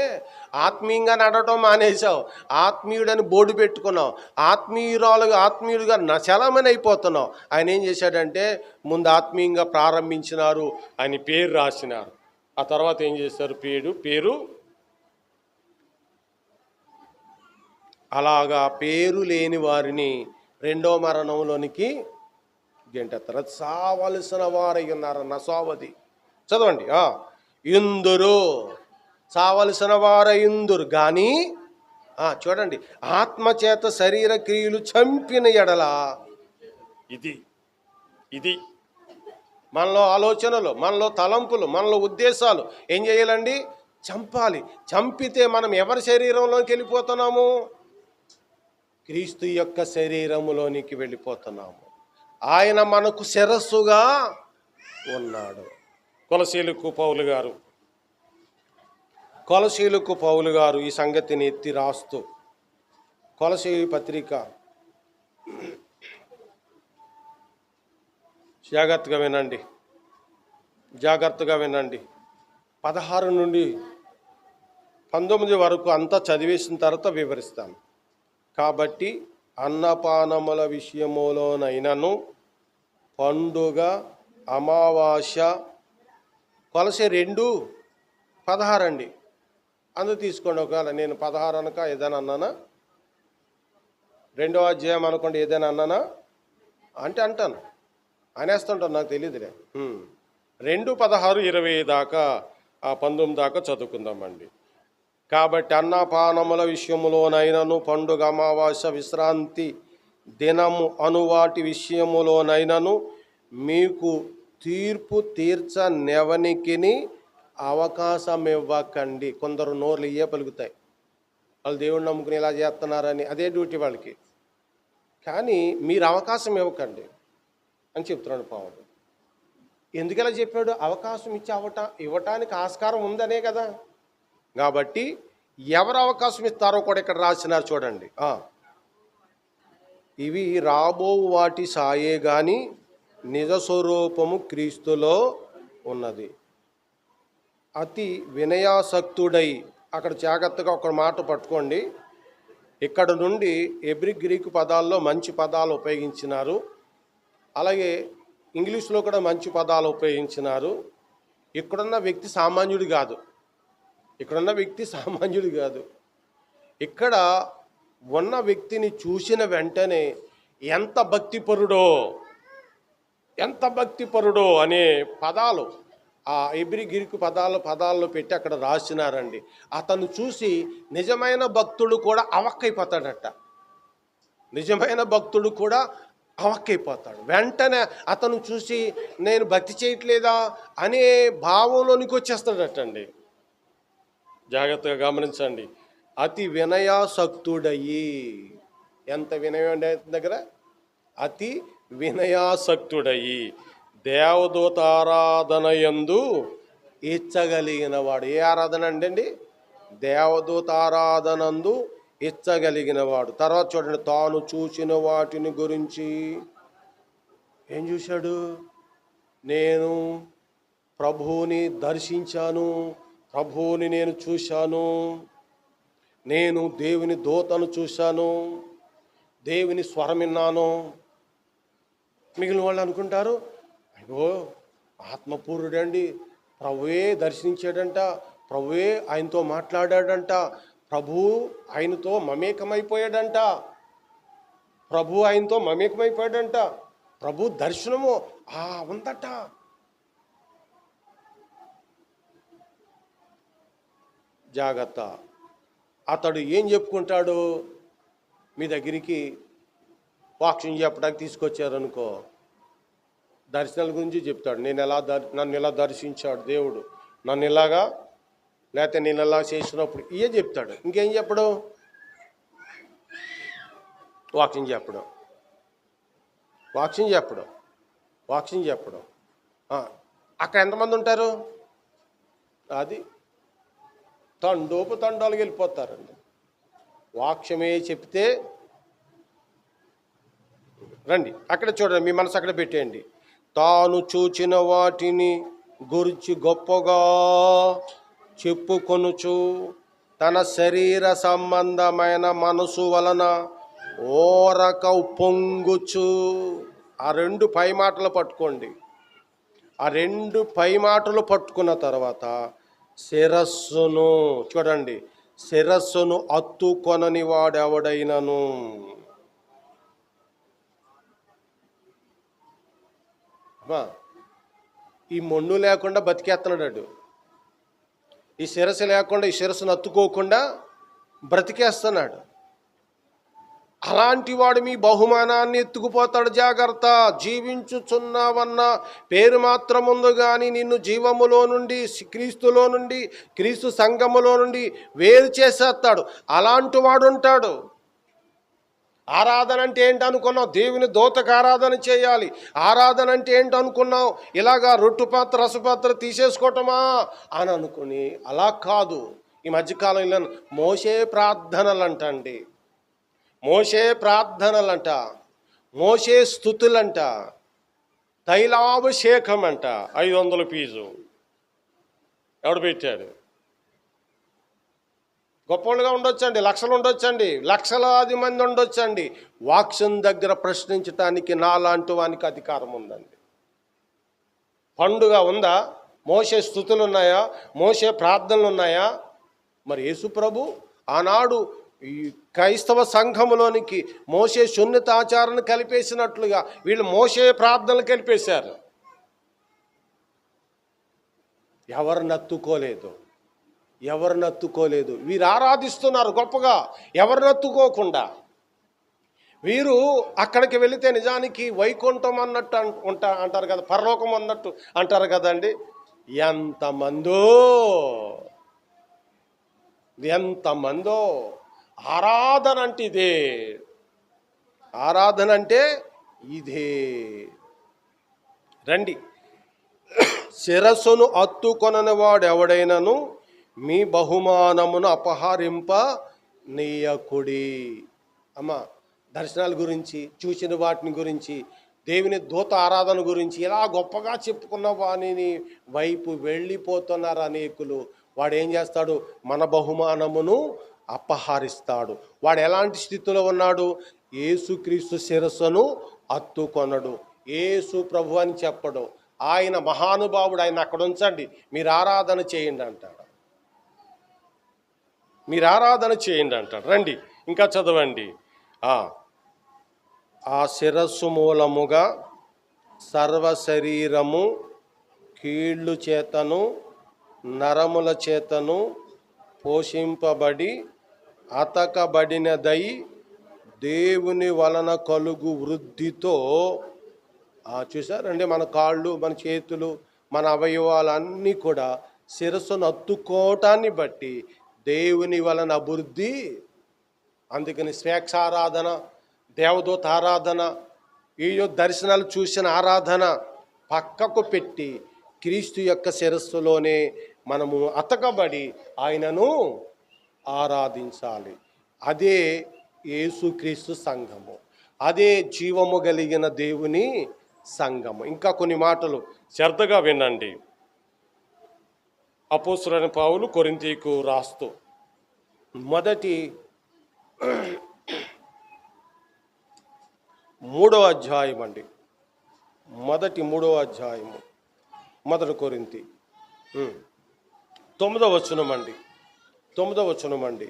ఆత్మీయంగా నడవటం మానేశావు, ఆత్మీయుడని బోర్డు పెట్టుకున్నావు, ఆత్మీయుడుగా చలమని అయిపోతున్నావు. ఆయన ఏం చేశాడంటే ముందు ఆత్మీయంగా ప్రారంభించినారు, ఆయన పేరు రాసినారు. ఆ తర్వాత ఏం చేశారు? పేరు అలాగా పేరు లేని వారిని రెండో మరణంలోనికి గెంటెత్తారు. సావలసిన వారై ఉన్నారన్న సావది. చదవండి. ఇందురు, చావలసిన వారయిందురు కానీ చూడండి, ఆత్మచేత శరీర క్రియలు చంపిన ఎడల ఇది మనలో ఆలోచనలు, మనలో తలంపులు, మనలో ఉద్దేశాలు ఏం చేయాలండి? చంపాలి. చంపితే మనం ఎవరి శరీరంలోకి వెళ్ళిపోతున్నాము? క్రీస్తు యొక్క శరీరములోనికి వెళ్ళిపోతున్నాము. ఆయన మనకు శిరస్సుగా ఉన్నాడు. కొలసీలకు పౌలు గారు ఈ సంగతిని ఎత్తి రాస్తూ, కొలసీ పత్రిక జాగ్రత్తగా వినండి. 16 నుండి 19 వరకు అంతా చదివేసిన తర్వాత వివరిస్తాను. కాబట్టి అన్నపానముల విషయములోనైనను, పండుగ, అమావాస్య, కొలసీ 2:16 అండి. అందుకు తీసుకోండి. ఒకవేళ నేను 16 అనక ఏదైనా అన్నానా, 2వ అధ్యాయం అనుకోండి ఏదైనా అన్నానా అంటే అంటాను, అనేస్తుంటాను, నాకు తెలియదులే. 2:16, 20 దాకా 19 దాకా చదువుకుందామండి. కాబట్టి అన్నపానముల విషయములోనైనను, పండుగ, అమావాస్య, విశ్రాంతి దినము అనువాటి విషయములోనైనను మీకు తీర్పు తీర్చనెవనికిని అవకాశం ఇవ్వకండి. కొందరు నోర్లు ఇయ్యే పలుకుతాయి, వాళ్ళు దేవుడిని నమ్ముకుని ఇలా చేస్తున్నారని, అదే డ్యూటీ వాళ్ళకి. కానీ మీరు అవకాశం ఇవ్వకండి అని చెప్తున్నాడు పౌలు. ఎందుకలా చెప్పాడు? అవకాశం ఇచ్చి ఇవ్వటానికి ఆస్కారం ఉందనే కదా. కాబట్టి ఎవరు అవకాశం ఇస్తారో కూడా ఇక్కడ రాసినారు చూడండి. ఇవి రాబో వాటి సాయే గాని నిజ స్వరూపము క్రీస్తులో ఉన్నది. అతి వినయాసక్తుడై, అక్కడ జాగ్రత్తగా ఒక మాట పట్టుకోండి. ఇక్కడ నుండి ఎబ్రి గ్రీకు పదాల్లో మంచి పదాలు ఉపయోగించినారు, అలాగే ఇంగ్లీష్లో కూడా మంచి పదాలు ఉపయోగించినారు. ఇక్కడున్న వ్యక్తి సామాన్యుడు కాదు, ఇక్కడ ఉన్న వ్యక్తిని చూసిన వెంటనే ఎంత భక్తిపరుడో అనే పదాలు ఆ ఎబ్రి గ్రీకు పదాల్లో పెట్టి అక్కడ రాసినారండి. అతను చూసి నిజమైన భక్తుడు కూడా అవక్కైపోతాడు. వెంటనే అతను చూసి నేను భక్తి చేయట్లేదా అనే భావంలోనికి వచ్చేస్తాడటండి. జాగ్రత్తగా గమనించండి. అతి వినయాసక్తుడయి, ఎంత వినయం దగ్గర, అతి వినయాసక్తుడయి దేవదూత ఆరాధన యందు ఇచ్చగలిగిన వాడు. ఏ ఆరాధన అండి? దేవదూత ఆరాధనందు ఇచ్చగలిగిన వాడు. తర్వాత చూడండి, తాను చూసిన వాటిని గురించి ఏం చూశాడు? నేను ప్రభువుని దర్శించాను, ప్రభువుని నేను చూశాను, నేను దేవుని దూతను చూశాను, దేవుని స్వరం విన్నాను. మిగిలిన వాళ్ళు అనుకుంటారు, అయ్యో ఆత్మపూర్ణుడండి, ప్రభువే దర్శించాడంట, ప్రభువే ఆయనతో మాట్లాడాడంట, ప్రభువు ఆయనతో మమేకమైపోయాడంట, ప్రభు దర్శనము ఉందట. జాగ్రత్త. అతడు ఏం చెప్పుకుంటాడు? మీ దగ్గరికి వాక్యం చెప్పడానికి తీసుకొచ్చారనుకో, దర్శనాల గురించి చెప్తాడు. నన్ను ఇలా దర్శించాడు దేవుడు, నన్ను ఇలాగా, లేకపోతే నేను ఇలా చేసినప్పుడు ఇవే చెప్తాడు. ఇంకేం చెప్పడు? వాక్యం చెప్పడం. అక్కడ ఎంతమంది ఉంటారు? అది తండోపు వెళ్ళిపోతారండి. వాక్యమే చెప్తే రండి, అక్కడ చూడండి, మీ మనసు అక్కడ పెట్టేయండి. తాను చూచిన వాటిని గురించి గొప్పగా చెప్పుకొనుచు తన శరీర సంబంధమైన మనసు వలన ఓరక ఉప్పొంగుచు. ఆ రెండు పై మాటలు పట్టుకోండి. ఆ రెండు పై మాటలు పట్టుకున్న తర్వాత శిరస్సును చూడండి, శిరస్సును అత్తుకొనని వాడెవడైనను. ఈ మొండు లేకుండా బతికేస్తున్నాడు, ఈ శిరస్సు లేకుండా, ఈ శిరస్సును అత్తుకోకుండా బ్రతికేస్తున్నాడు. అలాంటి వాడు మీ బహుమానాన్ని ఎత్తుకుపోతాడు. జాగ్రత్త. జీవించుచున్నావన్న పేరు మాత్రం ఉంది కానీ నిన్ను జీవములో నుండి, క్రీస్తులో నుండి, క్రీస్తు సంఘములో నుండి వేరు చేసేస్తాడు. అలాంటి వాడు ఉంటాడు. ఆరాధన అంటే ఏంటనుకున్నావు? దేవుని దూతకు ఆరాధన చేయాలి. ఆరాధన అంటే ఏంటనుకున్నావు? ఇలాగా రొట్టుపాత్ర రసపాత్ర తీసేసుకోవటమా అని అనుకుని, అలా కాదు. ఈ మధ్యకాలంలో మోషే ప్రార్థనలంటండి, మోషే స్తుతులంట, తైలాభిషేకం అంట. 500 ఫీజు ఎవడు పెట్టాడు? గొప్పగా ఉండొచ్చండి, లక్షలు ఉండొచ్చండి, లక్షలాది మంది ఉండొచ్చండి. వాక్యం దగ్గర ప్రశ్నించటానికి నాలాంటి వానికి అధికారం ఉందండి. పండుగ ఉందా? మోషే స్తుతులు ఉన్నాయా? మోషే ప్రార్థనలు ఉన్నాయా? మరి యేసు ప్రభు ఆనాడు ఈ క్రైస్తవ సంఘములోనికి మోషే సున్నితాచారాన్ని కలిపేసినట్లుగా వీళ్ళు మోషే ప్రార్థనలు కలిపేశారు. ఎవరిని నత్తుకోలేదు. వీరు ఆరాధిస్తున్నారు గొప్పగా, ఎవరిని నత్తుకోకుండా. వీరు అక్కడికి వెళితే నిజానికి వైకుంఠం అన్నట్టు అంటారు కదా, పరలోకం అన్నట్టు అంటారు కదండి. ఎంతమందో ఆరాధన అంటే ఇదే. ఆరాధన అంటే ఇదే. రండి, శిరస్సును అత్తుకొనని వాడెవడైనను మీ బహుమానమును అపహరింప నీయకుడి. అమ్మ, దర్శనాల గురించి, చూసిన వాటిని గురించి, దేవుని దూత ఆరాధన గురించి ఇలా గొప్పగా చెప్పుకున్న వాణిని వైపు వెళ్ళిపోతున్నారు అనేకులు. వాడు ఏం చేస్తాడు? మన బహుమానమును అపహరిస్తాడు. వాడు ఎలాంటి స్థితిలో ఉన్నాడు? యేసుక్రీస్తు శిరస్సును అత్తుకొనడు, యేసు ప్రభు అని చెప్పడు. ఆయన మహానుభావుడు, ఆయన అక్కడ ఉంచండి, మీరు ఆరాధన చేయండి అంటాడు. మీరు ఆరాధన చేయండి అంటాడు. రండి ఇంకా చదవండి. ఆ శిరస్సు మూలముగా సర్వ శరీరము కీళ్ళు చేతను నరముల చేతను పోషింపబడి అతకబడినదై దేవుని వలన కలుగు వృద్ధితో, చూసారండి, మన కాళ్ళు, మన చేతులు, మన అవయవాలన్నీ కూడా శిరస్సును అత్తుకోవటాన్ని బట్టి దేవుని వలన అభివృద్ధి. అందుకని స్వేచ్ఛారాధన, దేవదూత ఆరాధన, ఈ దర్శనాలు చూసిన ఆరాధన పక్కకు పెట్టి క్రీస్తు యొక్క శిరస్సులోనే మనము అతకబడి ఆయనను ఆరాధించాలి. అదే యేసుక్రీస్తు సంఘము, అదే జీవము కలిగిన దేవుని సంఘము. ఇంకా కొన్ని మాటలు శ్రద్ధగా వినండి. అపోస్తలుడైన పౌలు కొరింథీకు రాస్తూ మొదటి 3వ అధ్యాయం అండి, మొదటి 3వ అధ్యాయము, మొదటి కొరింథీ 9వ వచనం అండి.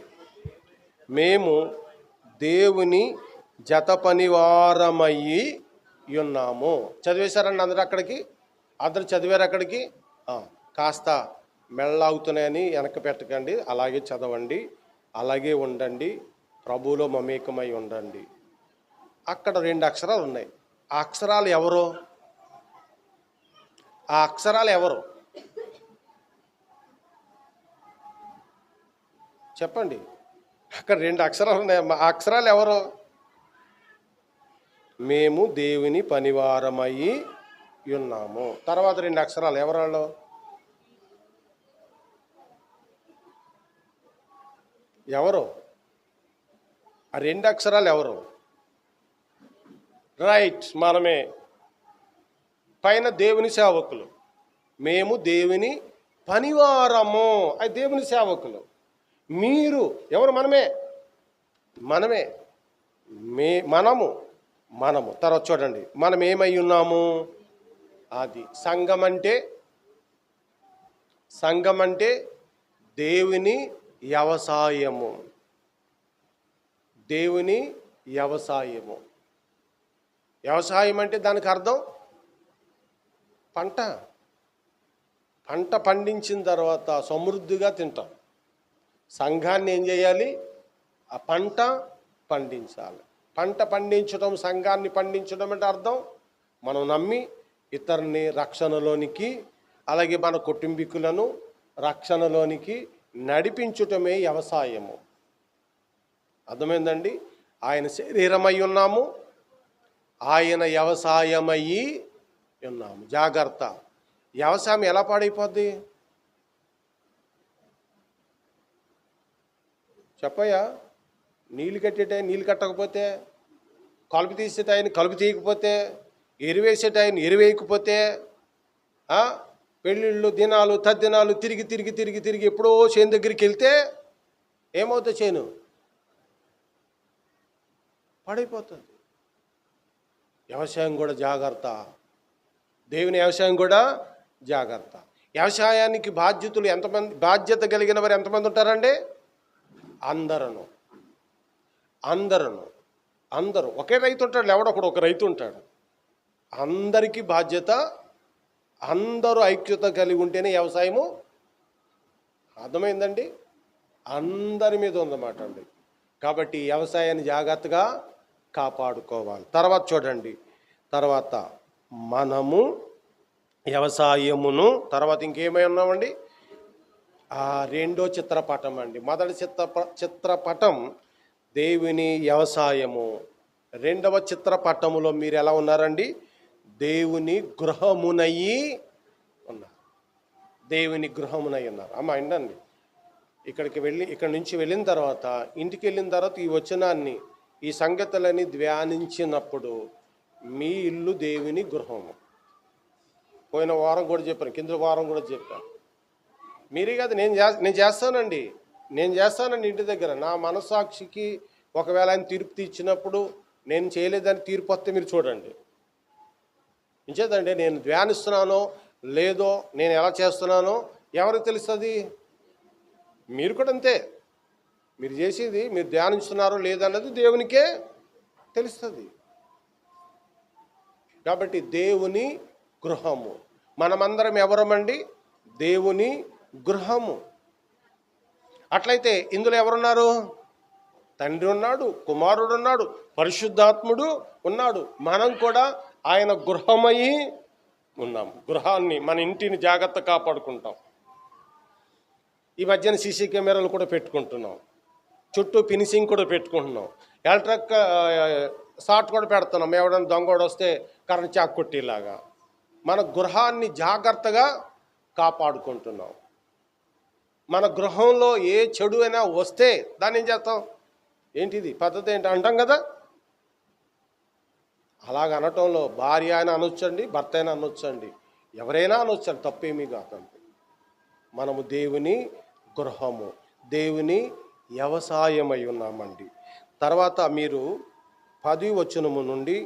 మేము దేవుని జత పనివారమయ్యి ఉన్నాము. చదివేశారండి అందరూ? అందరు చదివారు అక్కడికి? కాస్త మెళ్ళాగుతున్నాయని వెనక పెట్టకండి, అలాగే చదవండి, అలాగే ఉండండి, ప్రభువులో మమేకమై ఉండండి. అక్కడ 2 అక్షరాలు ఉన్నాయి. ఆ అక్షరాలు ఎవరు? చెప్పండి. అక్కడ 2 అక్షరాలు ఉన్నాయి. ఆ అక్షరాలు ఎవరు? మేము దేవుని పనివారమయ్యి ఉన్నాము. తర్వాత 2 అక్షరాలు ఎవరాళ్ళు? ఎవరు? ఆ 2 అక్షరాలు ఎవరు? రైట్, మనమే. పైన దేవుని సేవకులు, మేము దేవుని పనివారము, అది దేవుని సేవకులు. మీరు ఎవరు? మనమే. మనము. తర్వాత చూడండి, మనం ఏమై ఉన్నాము? అది సంఘం అంటే దేవుని వ్యవసాయము. వ్యవసాయం అంటే దానికి అర్థం పంట పండించిన తర్వాత సమృద్ధిగా తింటాం. సంఘాన్ని ఏం చేయాలి? ఆ పంట పండించాలి. పంట పండించడం, సంఘాన్ని పండించడం అంటే అర్థం మనం నమ్మి ఇతరుని రక్షణలోనికి, అలాగే మన కుటుంబీకులను రక్షణలోనికి నడిపించటమే వ్యవసాయము. అర్థమైందండి? ఆయన శరీరమై ఉన్నాము, ఆయన వ్యవసాయమయ్యి ఉన్నాము. జాగ్రత్త, వ్యవసాయం ఎలా పాడైపోద్ది చెప్పయ్యా? నీళ్ళు కట్టేటాయని నీళ్ళు కట్టకపోతే, కలుపు తీసేటాయని కలుపు తీయకపోతే, ఎరువేసేటాయని ఎరువేయకపోతే, పెళ్ళిళ్ళు, దినాలు, తద్దినాలు తిరిగి ఎప్పుడో చేను దగ్గరికి వెళ్తే ఏమవుతుంది? చేను పాడైపోతుంది. వ్యవసాయం కూడా జాగ్రత్త, దేవుని వ్యవసాయం కూడా జాగ్రత్త. వ్యవసాయానికి బాధ్యత కలిగిన వారు ఎంతమంది ఉంటారండి? అందరూ ఒకే రైతు ఉంటాడు, ఎవడొకడు ఒక రైతు ఉంటాడు. అందరికీ బాధ్యత, అందరూ ఐక్యత కలిగి ఉంటేనే వ్యవసాయము. అర్థమైందండి? అందరి మీద ఉందన్నమాట అండి. కాబట్టి వ్యవసాయాన్ని జాగ్రత్తగా కాపాడుకోవాలి. తర్వాత చూడండి, తర్వాత మనము వ్యవసాయమును, తర్వాత ఇంకేమై ఉన్నామండి? రెండో చిత్రపటం అండి. మొదటి చిత్రపటం దేవుని వ్యవసాయము, రెండవ చిత్రపటములో మీరు ఎలా ఉన్నారండి? దేవుని గృహమునయి ఉన్నారు. దేవుని గృహమునై ఉన్నారు. అమ్మ అండి, ఇక్కడి నుంచి వెళ్ళిన తర్వాత, ఇంటికి వెళ్ళిన తర్వాత ఈ వచనాన్ని, ఈ సంగతులని ధ్యానించినప్పుడు మీ ఇల్లు దేవుని గృహము. పోయిన వారం కూడా చెప్పాను, కింద వారం కూడా చెప్పాను. మీరే కాదు, నేను చేస్తానండి ఇంటి దగ్గర. నా మనస్సాక్షికి ఒకవేళ ఆయన తీర్పు తీర్చినప్పుడు నేను చేయలేదని తీర్పు వస్తే మీరు చూడండి. ఇంచేదండి, నేను ధ్యానిస్తున్నానో లేదో, నేను ఎలా చేస్తున్నానో ఎవరికి తెలుస్తుంది? మీరు కూడా అంతే. మీరు చేసేది, మీరు ధ్యానిస్తున్నారో లేదన్నది దేవునికే తెలుస్తుంది. కాబట్టి దేవుని గృహము, మనమందరం ఎవరమండి? దేవుని గృహము. అట్లయితే ఇందులో ఎవరున్నారు? తండ్రి ఉన్నాడు, కుమారుడు ఉన్నాడు, పరిశుద్ధాత్ముడు ఉన్నాడు. మనం కూడా ఆయన గృహమై ఉన్నాం. గృహాన్ని, మన ఇంటిని జాగ్రత్త కాపాడుకుంటాం. ఈ మధ్యన సీసీ కెమెరాలు కూడా పెట్టుకుంటున్నాం, చుట్టూ ఫినిషింగ్ కూడా పెట్టుకుంటున్నాం, ఎలక్ట్రిక్ షార్ట్ కూడా పెడుతున్నాం. ఎవడన్నా దొంగోడు వస్తే కరెంట్ చాక్ కొట్టేలాగా మన గృహాన్ని జాగ్రత్తగా కాపాడుకుంటున్నాం. మన గృహంలో ఏ చెడు అయినా వస్తే దాన్ని ఏం చేస్తాం? ఏంటిది పద్ధతి ఏంటి అంటాం కదా. అలాగ అనటంలో భార్య అయినా అనొచ్చండి, భర్త అయినా అనొచ్చండి, ఎవరైనా అనొచ్చండి, తప్పేమీ కాదండి. మనము దేవుని గృహము, దేవుని వ్యవసాయమై ఉన్నామండి. తర్వాత మీరు 10 వచనము నుండి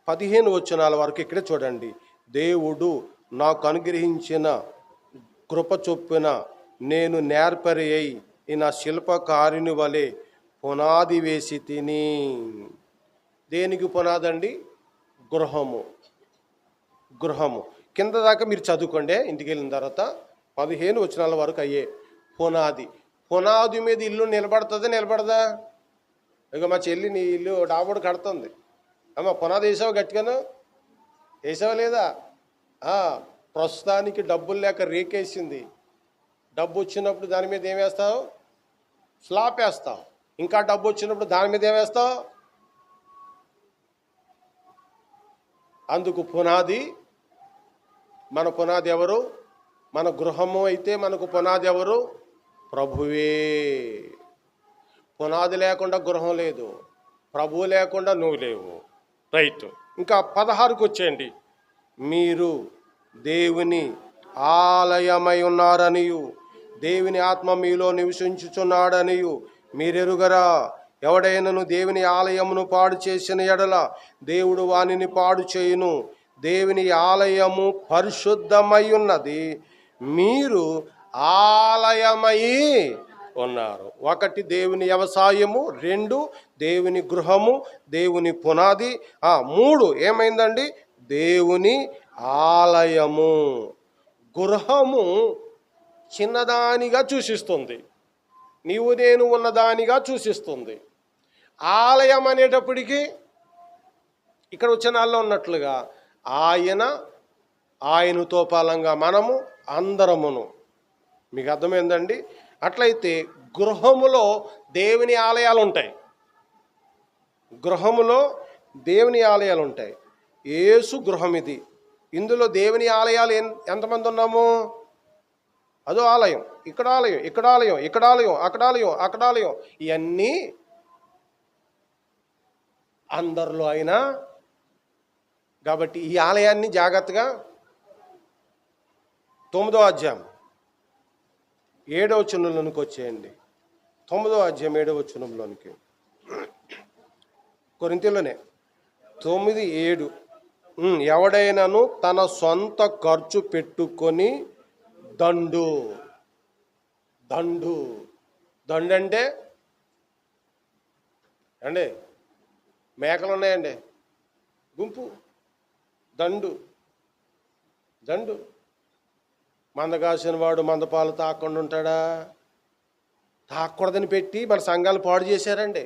15 వచనాల వరకు ఇక్కడే చూడండి. దేవుడు నాకు అనుగ్రహించిన కృప చొప్పున నేను నేర్పరి అయి నా శిల్పకారుని వలె పునాది వేసి తిని. దేనికి పునాదండి? గృహము. కింద దాకా మీరు చదువుకోండి. ఇంటికి వెళ్ళిన తర్వాత 15 వచనాల వరకు అయ్యే పునాది మీద ఇల్లు నిలబడదా? ఇక మా చెల్లి నీ ఇల్లు డాబోడు కడుతుంది. అమ్మ పునాది వేసావు, గట్టిగాను వేసావా లేదా? ప్రస్తుతానికి డబ్బులు లేక రేకేసింది. డబ్బు వచ్చినప్పుడు దాని మీద ఏం వేస్తావు? స్లాబ్ వేస్తావు. ఇంకా డబ్బు వచ్చినప్పుడు దాని మీద ఏం వేస్తావు? అందుకు పునాది. మన పునాది ఎవరు? మన గృహము అయితే మనకు పునాది ఎవరు? ప్రభువే. పునాది లేకుండా గృహం లేదు, ప్రభువు లేకుండా నువ్వు లేవు. రైట్. ఇంకా 16కి వచ్చేయండి. మీరు దేవుని ఆలయమై ఉన్నారనియు దేవుని ఆత్మ మీలో నివసించుచున్నాడనియు మీరెరుగరా? ఎవడైనను దేవుని ఆలయమును పాడు చేసిన ఎడల దేవుడు వానిని పాడు చేయును. దేవుని ఆలయము పరిశుద్ధమై ఉన్నది, మీరు ఆలయమై ఉన్నారు. 1 దేవుని వ్యవసాయము, 2 దేవుని గృహము, దేవుని పునాది, 3 ఏమైందండి? దేవుని ఆలయము. గృహము చిన్నదానిగా సూచిస్తుంది, నీవు నేను ఉన్నదానిగా సూచిస్తుంది. ఆలయం అనేటప్పటికీ ఇక్కడ వచనాల్లో ఉన్నట్లుగా ఆయనతో పాలంగా మనము అందరమును. మీకు అర్థమైందండి? అట్లయితే గృహములో దేవుని ఆలయాలు ఉంటాయి. యేసు గృహం ఇది. ఇందులో దేవుని ఆలయాలు ఎంతమంది ఉన్నాము? అదో ఆలయం, ఇక్కడ ఆలయం, ఇక్కడ ఆలయం, ఇక్కడ ఆలయం, అక్కడ ఆలయం, అక్కడ ఆలయం. ఇవన్నీ అందరిలో అయినా. కాబట్టి ఈ ఆలయాన్ని జాగ్రత్తగా 9వ అధ్యాయం 7వ వచనంలోనికి వచ్చేయండి. 9వ అధ్యాయం 7వ వచనంలోనికి, కొరింథీయులనే 9:7. ఎవడైనాను తన సొంత ఖర్చు పెట్టుకొని దండు అంటే అండి, మేకలు ఉన్నాయండి, గుంపు, దండు. మంద కాసిన వాడు మందపాలు తాకుండా ఉంటాడా? తాకూడదని పెట్టి మన సంఘాలు పాడు చేశారండి.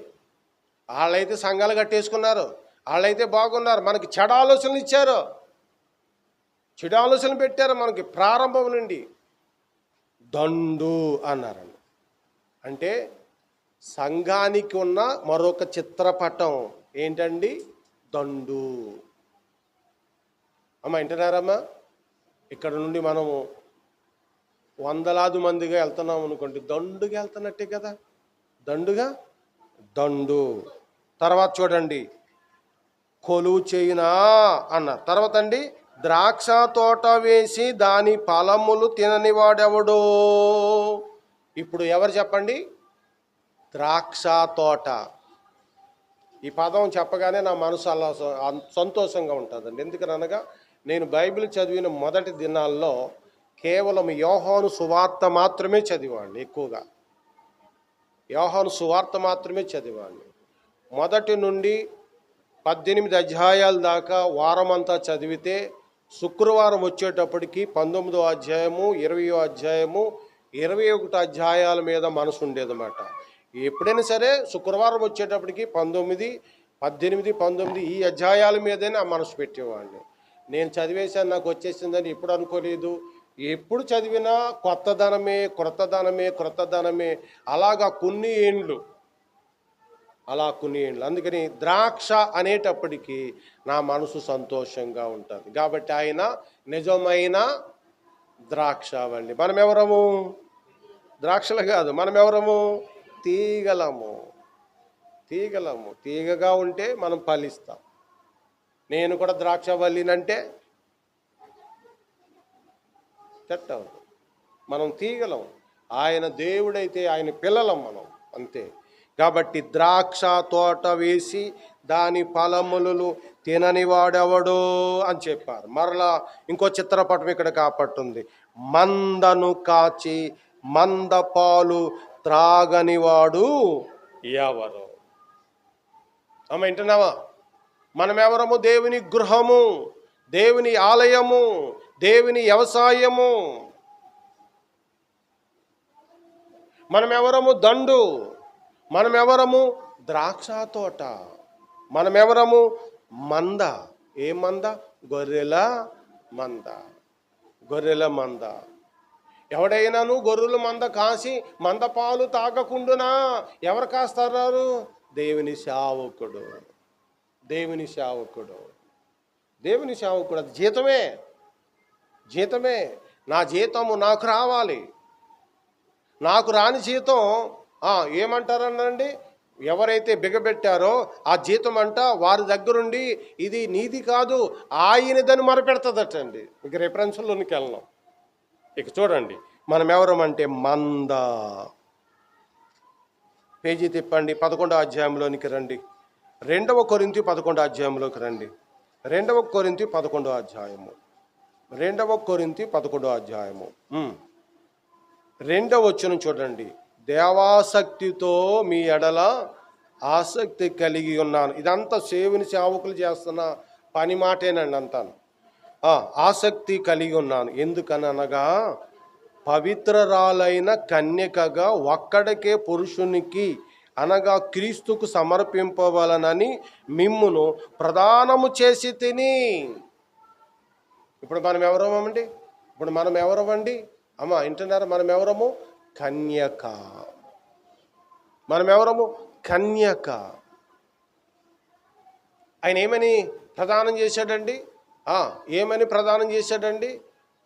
వాళ్ళైతే సంఘాలు కట్టేసుకున్నారు, వాళ్ళైతే బాగున్నారు. మనకి చెడు ఆలోచనలు ఇచ్చారు, చెడు ఆలోచనలు పెట్టారు మనకి ప్రారంభం నుండి. దండు అన్నారండి. అంటే సంఘానికి ఉన్న మరొక చిత్రపటం ఏంటండి? దండు. అమ్మ వింటున్నారమ్మా? ఇక్కడ నుండి మనము వందలాది మందిగా వెళ్తున్నాం అనుకోండి, దండుగా వెళ్తున్నట్టే కదా, దండుగా దండు. తర్వాత చూడండి, కొలువు చేయునా అన్నారు. తర్వాత అండి, ద్రాక్ష తోట వేసి దాని ఫలములు తినని వాడెవడో. ఇప్పుడు ఎవరు చెప్పండి? ద్రాక్ష తోట. ఈ పదం చెప్పగానే నా మనసు అలా సంతోషంగా ఉంటుందండి. ఎందుకనగా నేను బైబిల్ చదివిన మొదటి దినాల్లో కేవలం యోహాను సువార్త మాత్రమే చదివాడిని. ఎక్కువగా యోహాను సువార్త మాత్రమే చదివాడిని. మొదటి నుండి 18 అధ్యాయాల దాకా వారమంతా చదివితే శుక్రవారం వచ్చేటప్పటికి 19వ అధ్యాయము, 20వ అధ్యాయము, 21 అధ్యాయాల మీద మనసు ఉండేదన్నమాట. ఎప్పుడైనా సరే శుక్రవారం వచ్చేటప్పటికి 19, 18, 19 ఈ అధ్యాయాల మీదనే ఆ మనసు పెట్టేవాడిని. నేను చదివేశాను, నాకు వచ్చేసిందని ఎప్పుడు అనుకోలేదు. ఎప్పుడు చదివినా కొత్తదనమే, క్రొత్తదనమే, క్రొత్తదనమే. అలాగా కొన్ని ఏండ్లు. అందుకని ద్రాక్ష అనేటప్పటికీ నా మనసు సంతోషంగా ఉంటుంది. కాబట్టి ఆయన నిజమైన ద్రాక్షవల్లి. మనం ఎవరము? ద్రాక్షలు కాదు, మనం ఎవరము? తీగలము. తీగగా ఉంటే మనం ఫలిస్తాం. నేను కూడా ద్రాక్షవల్లినంటే చెట్టవు. మనం తీగలం. ఆయన దేవుడైతే ఆయన పిల్లలం మనం, అంతే. కాబట్టి ద్రాక్ష తోట వేసి దాని ఫలములు తినని వాడెవడో అని చెప్పారు. మరలా ఇంకో చిత్రపటం ఇక్కడ కాపట్టుంది. మందను కాచి మంద పాలు త్రాగనివాడు ఎవరు? అమ్మ వింటున్నావా? మనమెవరము? దేవుని గృహము, దేవుని ఆలయము, దేవుని వ్యవసాయము. మనమెవరము? దండు. మనమెవరము? ద్రాక్ష తోట. మనమెవరము? మంద. ఏ మంద? గొర్రెల మంద. ఎవడైనాను గొర్రెల మంద కాసి మంద పాలు తాగకుండునా ఎవరు కాస్తారు? దేవుని సేవకుడు. అది జీతమే. నా జీతము నాకు రావాలి. నాకు రాని జీతం ఏమంటారనండి? ఎవరైతే బిగబెట్టారో ఆ జీతం అంట వారి దగ్గరుండి ఇది నీది కాదు ఆయనదని మొరపెడతదటండి. ఇక రిఫరెన్స్లోనికి వెళ్ళాం. ఇక చూడండి, మనం ఎవరమంటే మంద. పేజీ తిప్పండి, 11వ అధ్యాయంలోనికి రండి. 2వ కొరింథీ 11వ అధ్యాయంలోకి రండి. 2వ కొరింథీ 11వ అధ్యాయము. 2వ వచనం చూడండి. దేవాసక్తితో మీ ఎడల ఆసక్తి కలిగి ఉన్నాను. ఇదంతా సేవని సేవకులు చేస్తున్న పని మాటేనండి అంతాను. ఆసక్తి కలిగి ఉన్నాను. ఎందుకనగా పవిత్రరాలైన కన్యకగా ఒక్కడికే పురుషునికి అనగా క్రీస్తుకు సమర్పింపవలనని మిమ్మును ప్రదానము చేసి తిని. ఇప్పుడు మనం ఎవరమండి? అమ్మ వింటున్నారా? మనం ఎవరము? కన్యక. ఆయన ఏమని ప్రదానం చేశాడండి?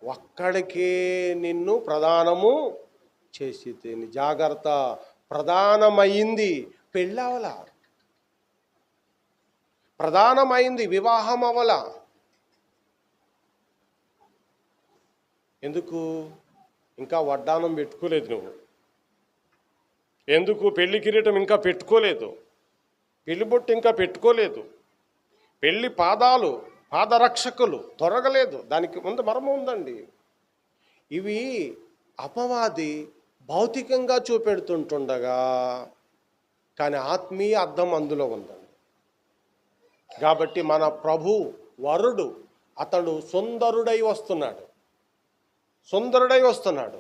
ఒక్కడికే నిన్ను ప్రదానము చేసి తిని. జాగ్రత్త, ప్రదానమైంది, పెళ్ళవల. ప్రదానమైంది, వివాహం అవల. ఎందుకు? ఇంకా వడ్డానం పెట్టుకోలేదు నువ్వు. ఎందుకు? పెళ్లి కిరీటం ఇంకా పెట్టుకోలేదు. పెళ్లి బొట్టు ఇంకా పెట్టుకోలేదు. పెళ్లి పాదరక్షకులు తొరగలేదు. దానికి ముందు మర్మం ఉందండి. ఇవి అపవాది భౌతికంగా చూపెడుతుంటుండగా కానీ ఆత్మీయ అర్థం అందులో ఉందండి. కాబట్టి మన ప్రభు వరుడు అతడు సుందరుడై వస్తున్నాడు.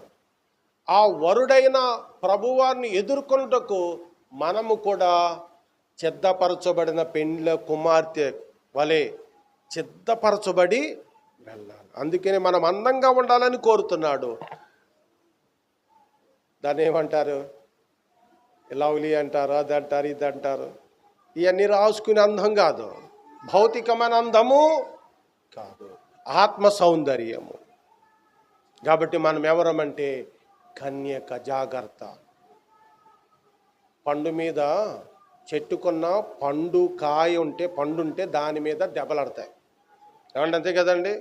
ఆ వరుడైన ప్రభువారిని ఎదుర్కొనుటకు మనము కూడా సిద్ధపరచబడిన పెండ్ల కుమార్తె వలె సిద్ధపరచబడి వెళ్ళాలి. అందుకని మనం అందంగా ఉండాలని కోరుతున్నాడు. దాన్ని ఏమంటారు? లవ్లీ అంటారు, అది అంటారు, ఇది అంటారు. ఇవన్నీ రాసుకునే అందం కాదు. భౌతికమైన అందము కాదు, ఆత్మ సౌందర్యము. కాబట్టి మనం ఎవరమంటే కన్యక. జాగ్రత్త. పండు మీద చెట్టుకున్న కాయ పండు ఉంటే దాని మీద దెబ్బలాడతాయి. ఏమంటే అంతే కదండి.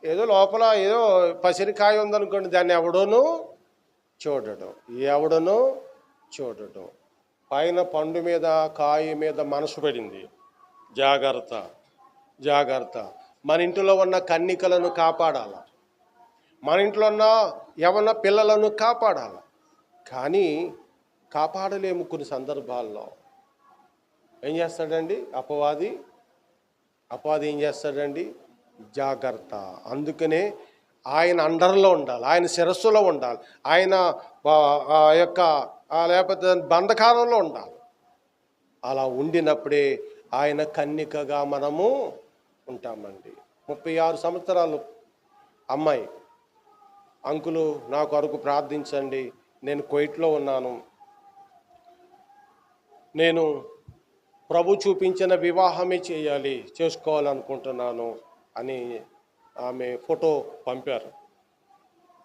ఏదో లోపల ఏదో పసిరికాయ ఉందనుకోండి, దాన్ని ఎవడోనూ చూడడం. పైన పండు మీద కాయ మీద మనసు పడింది. జాగ్రత్త. మన ఇంట్లో ఉన్న కన్నికలను కాపాడాల, మన ఇంట్లో ఉన్న యవన పిల్లలను కాపాడాల. కానీ కాపాడలేము. కొన్ని సందర్భాల్లో ఏం చేస్తాడండి అపవాది ఏం చేస్తాడండి? జాగ్రత్త. అందుకనే ఆయన అండర్లో ఉండాలి, ఆయన శిరస్సులో ఉండాలి, ఆయన యొక్క లేకపోతే బంధకారంలో ఉండాలి. అలా ఉండినప్పుడే ఆయన కన్నికగా మనము ఉంటామండి. 36 సంవత్సరాలు అమ్మాయి, అంకులు నా కొరకు ప్రార్థించండి, నేను కువైట్లో ఉన్నాను, నేను ప్రభు చూపించిన వివాహమే చేసుకోవాలనుకుంటున్నాను అని ఆమె ఫోటో పంపారు.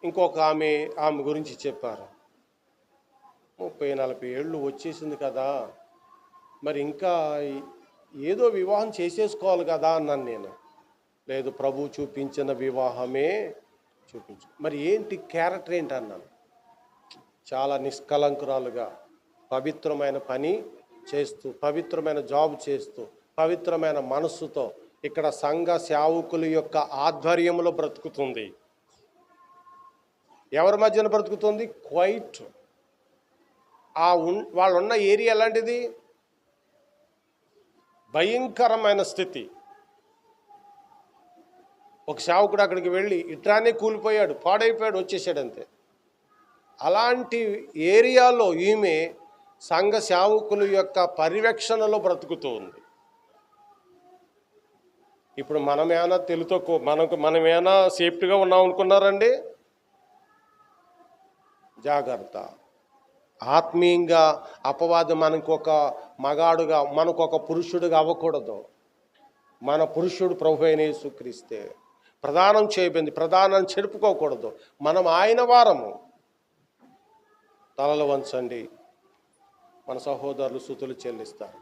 ఇంకొక ఆమె గురించి చెప్పారు. 30-40 ఏళ్ళు వచ్చేసింది కదా, మరి ఇంకా ఏదో వివాహం చేసేసుకోవాలి కదా అన్నాను నేను. లేదు, ప్రభు చూపించిన వివాహమే చూపించు. మరి ఏంటి క్యారెక్టర్ ఏంటి అన్నాను. చాలా నిష్కలంకురాలుగా పవిత్రమైన పని చేస్తూ, పవిత్రమైన జాబ్ చేస్తూ, పవిత్రమైన మనస్సుతో ఇక్కడ సంఘ సేవకుల యొక్క ఆధ్వర్యంలో బ్రతుకుతుంది. ఎవరి మధ్యన బ్రతుకుతుంది? క్వైట్. వాళ్ళు ఉన్న ఏరియా ఎలాంటిది? భయంకరమైన స్థితి. ఒక సేవకుడు అక్కడికి వెళ్ళి ఇట్రానే కూలిపోయాడు, పాడైపోయాడు, వచ్చేసాడు అంతే. అలాంటి ఏరియాలో ఈమె సంఘ సేవకుల యొక్క పర్యవేక్షణలో బ్రతుకుతూ ఉంది. ఇప్పుడు మనమేమైనా మనమేమైనా సేఫ్టీగా ఉన్నాం అనుకున్నారండి? జాగ్రత్త. ఆత్మీయంగా అపవాదం మనకొక మగాడుగా, మనకొక పురుషుడుగా అవ్వకూడదు. మన పురుషుడు ప్రభు అయిన యేసుక్రీస్తే. ప్రదానం చేయబడింది, ప్రదానం చెడుపుకోకూడదు. మనం ఆయన వారము. తలలు వంచండి, మన సహోదరులు స్తుతులు చెల్లిస్తారు.